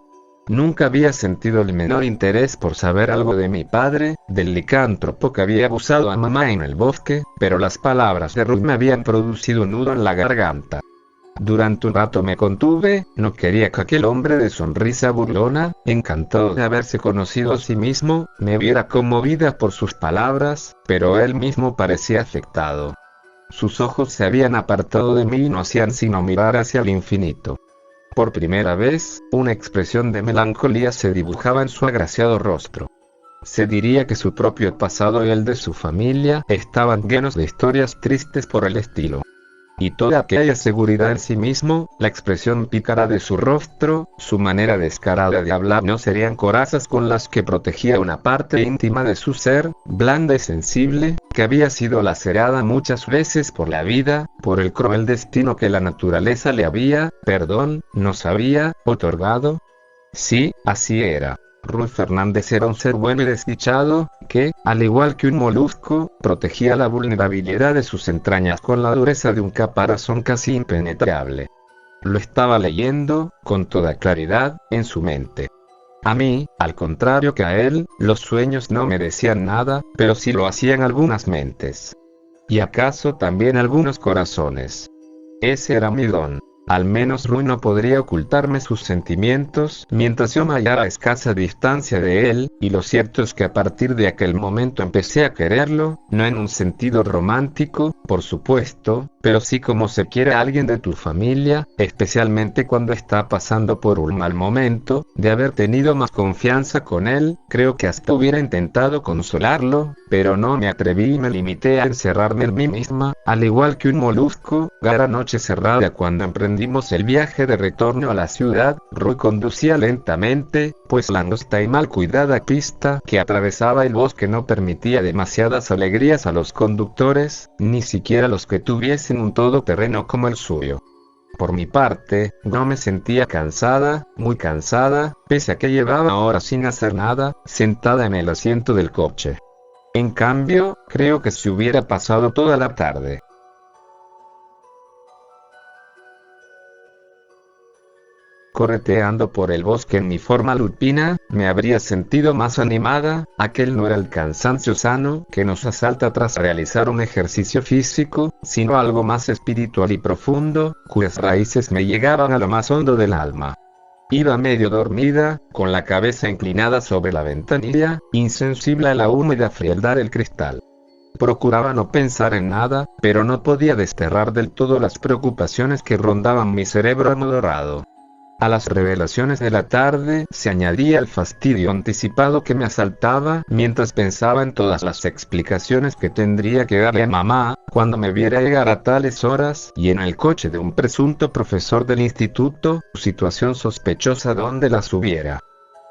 Speaker 3: Nunca había sentido el menor interés por saber algo de mi padre, del licántropo que había abusado a mamá en el bosque, pero las palabras de Ruth me habían producido un nudo en la garganta. Durante un rato me contuve, no quería que aquel hombre de sonrisa burlona, encantado de haberse conocido a sí mismo, me viera conmovida por sus palabras, pero él mismo parecía afectado. Sus ojos se habían apartado de mí y no hacían sino mirar hacia el infinito. Por primera vez, una expresión de melancolía se dibujaba en su agraciado rostro. Se diría que su propio pasado y el de su familia estaban llenos de historias tristes por el estilo. Y toda aquella seguridad en sí mismo, la expresión pícara de su rostro, su manera descarada de hablar no serían corazas con las que protegía una parte íntima de su ser, blanda y sensible, que había sido lacerada muchas veces por la vida, por el cruel destino que la naturaleza le había, nos había, otorgado. Sí, así era. Ruth Fernández era un ser bueno y desdichado, que, al igual que un molusco, protegía la vulnerabilidad de sus entrañas con la dureza de un caparazón casi impenetrable. Lo estaba leyendo, con toda claridad, en su mente. A mí, al contrario que a él, los sueños no me decían nada, pero sí lo hacían algunas mentes. Y acaso también algunos corazones. Ese era mi don. Al menos Ruth no podría ocultarme sus sentimientos, mientras yo me hallara a escasa distancia de él, y lo cierto es que a partir de aquel momento empecé a quererlo, no en un sentido romántico, por supuesto, pero sí como se quiere a alguien de tu familia, especialmente cuando está pasando por un mal momento. De haber tenido más confianza con él, creo que hasta hubiera intentado consolarlo, pero no me atreví y me limité a encerrarme en mí misma, al igual que un molusco. Cada noche cerrada cuando emprendimos el viaje de retorno a la ciudad, Ruth conducía lentamente, pues la angosta y mal cuidada pista que atravesaba el bosque no permitía demasiadas alegrías a los conductores, ni siquiera los que tuviesen un todoterreno como el suyo. Por mi parte, no me sentía cansada, muy cansada, pese a que llevaba horas sin hacer nada, sentada en el asiento del coche. En cambio, creo que si hubiera pasado toda la tarde correteando por el bosque en mi forma lupina, me habría sentido más animada. Aquel no era el cansancio sano que nos asalta tras realizar un ejercicio físico, sino algo más espiritual y profundo, cuyas raíces me llegaban a lo más hondo del alma. Iba medio dormida, con la cabeza inclinada sobre la ventanilla, insensible a la húmeda frialdad del cristal. Procuraba no pensar en nada, pero no podía desterrar del todo las preocupaciones que rondaban mi cerebro amodorrado. A las revelaciones de la tarde se añadía el fastidio anticipado que me asaltaba mientras pensaba en todas las explicaciones que tendría que darle a mamá cuando me viera llegar a tales horas y en el coche de un presunto profesor del instituto, situación sospechosa donde las hubiera.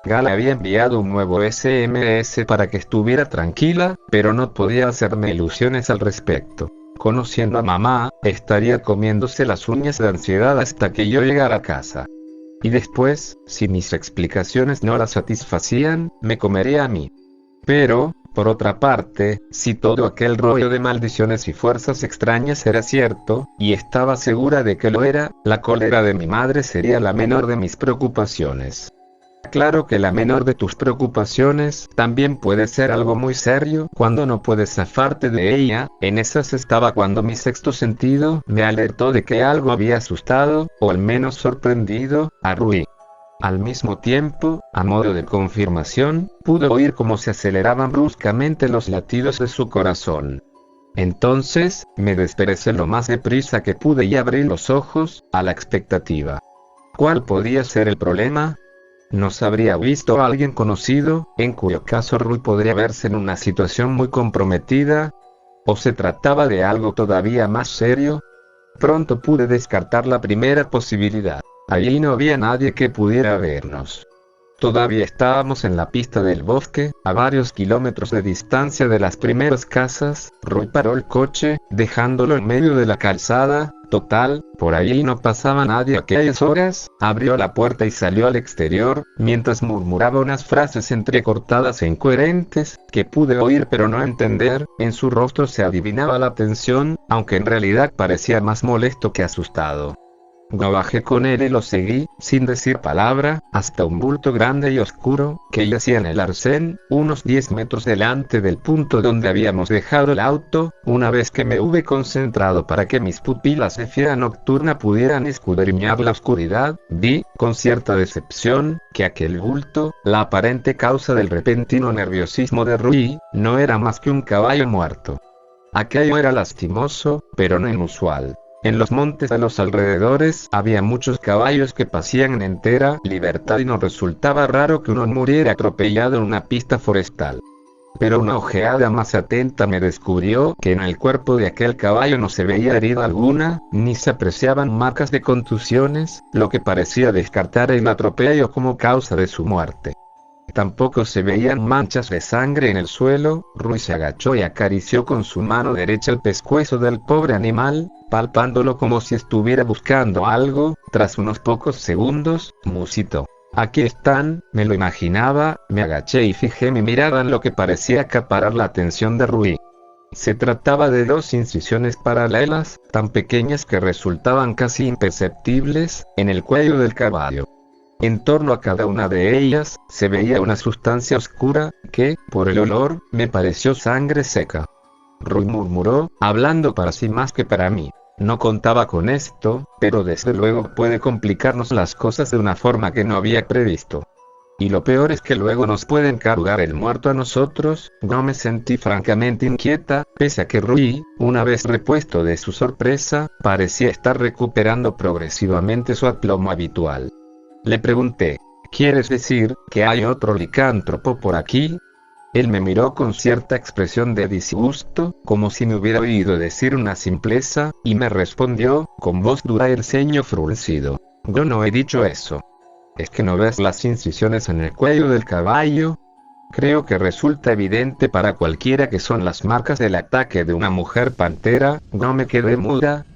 Speaker 3: Gala había enviado un nuevo SMS para que estuviera tranquila, pero no podía hacerme ilusiones al respecto. Conociendo a mamá, estaría comiéndose las uñas de ansiedad hasta que yo llegara a casa. Y después, si mis explicaciones no la satisfacían, me comería a mí. Pero, por otra parte, si todo aquel rollo de maldiciones y fuerzas extrañas era cierto, y estaba segura de que lo era, la cólera de mi madre sería la menor de mis preocupaciones. Claro que la menor de tus preocupaciones también puede ser algo muy serio cuando no puedes zafarte de ella. En esas estaba cuando mi sexto sentido me alertó de que algo había asustado, o al menos sorprendido, a Rui. Al mismo tiempo, a modo de confirmación, pude oír cómo se aceleraban bruscamente los latidos de su corazón. Entonces, me desperecé lo más deprisa que pude y abrí los ojos, a la expectativa. ¿Cuál podía ser el problema? ¿Nos habría visto a alguien conocido, en cuyo caso Rui podría verse en una situación muy comprometida? ¿O se trataba de algo todavía más serio? Pronto pude descartar la primera posibilidad. Allí no había nadie que pudiera vernos. Todavía estábamos en la pista del bosque, a varios kilómetros de distancia de las primeras casas. Rui paró el coche, dejándolo en medio de la calzada. Total, por allí no pasaba nadie a aquellas horas. Abrió la puerta y salió al exterior, mientras murmuraba unas frases entrecortadas e incoherentes, que pude oír pero no entender. En su rostro se adivinaba la tensión, aunque en realidad parecía más molesto que asustado. No bajé con él y lo seguí, sin decir palabra, hasta un bulto grande y oscuro, que yacía en el arcén, unos 10 metros delante del punto donde habíamos dejado el auto. Una vez que me hube concentrado para que mis pupilas de fiera nocturna pudieran escudriñar la oscuridad, vi, con cierta decepción, que aquel bulto, la aparente causa del repentino nerviosismo de Rui, no era más que un caballo muerto. Aquello era lastimoso, pero no inusual. En los montes a los alrededores había muchos caballos que pasían en entera libertad y nos resultaba raro que uno muriera atropellado en una pista forestal. Pero una ojeada más atenta me descubrió que en el cuerpo de aquel caballo no se veía herida alguna, ni se apreciaban marcas de contusiones, lo que parecía descartar el atropello como causa de su muerte. Tampoco se veían manchas de sangre en el suelo. Rui se agachó y acarició con su mano derecha el pescuezo del pobre animal, palpándolo como si estuviera buscando algo. Tras unos pocos segundos, musitó: «Aquí están». Me lo imaginaba. Me agaché y fijé mi mirada en lo que parecía acaparar la atención de Rui. Se trataba de 2 incisiones paralelas, tan pequeñas que resultaban casi imperceptibles, en el cuello del caballo. En torno a cada una de ellas, se veía una sustancia oscura, que, por el olor, me pareció sangre seca. Rui murmuró, hablando para sí más que para mí: «No contaba con esto, pero desde luego puede complicarnos las cosas de una forma que no había previsto. Y lo peor es que luego nos pueden cargar el muerto a nosotros». No me sentí francamente inquieta, pese a que Rui, una vez repuesto de su sorpresa, parecía estar recuperando progresivamente su aplomo habitual. Le pregunté: «¿Quieres decir que hay otro licántropo por aquí?». Él me miró con cierta expresión de disgusto, como si me hubiera oído decir una simpleza, y me respondió, con voz dura y el ceño fruncido: «Yo no he dicho eso. ¿Es que no ves las incisiones en el cuello del caballo? Creo que resulta evidente para cualquiera que son las marcas del ataque de una mujer pantera». No me quedé muda,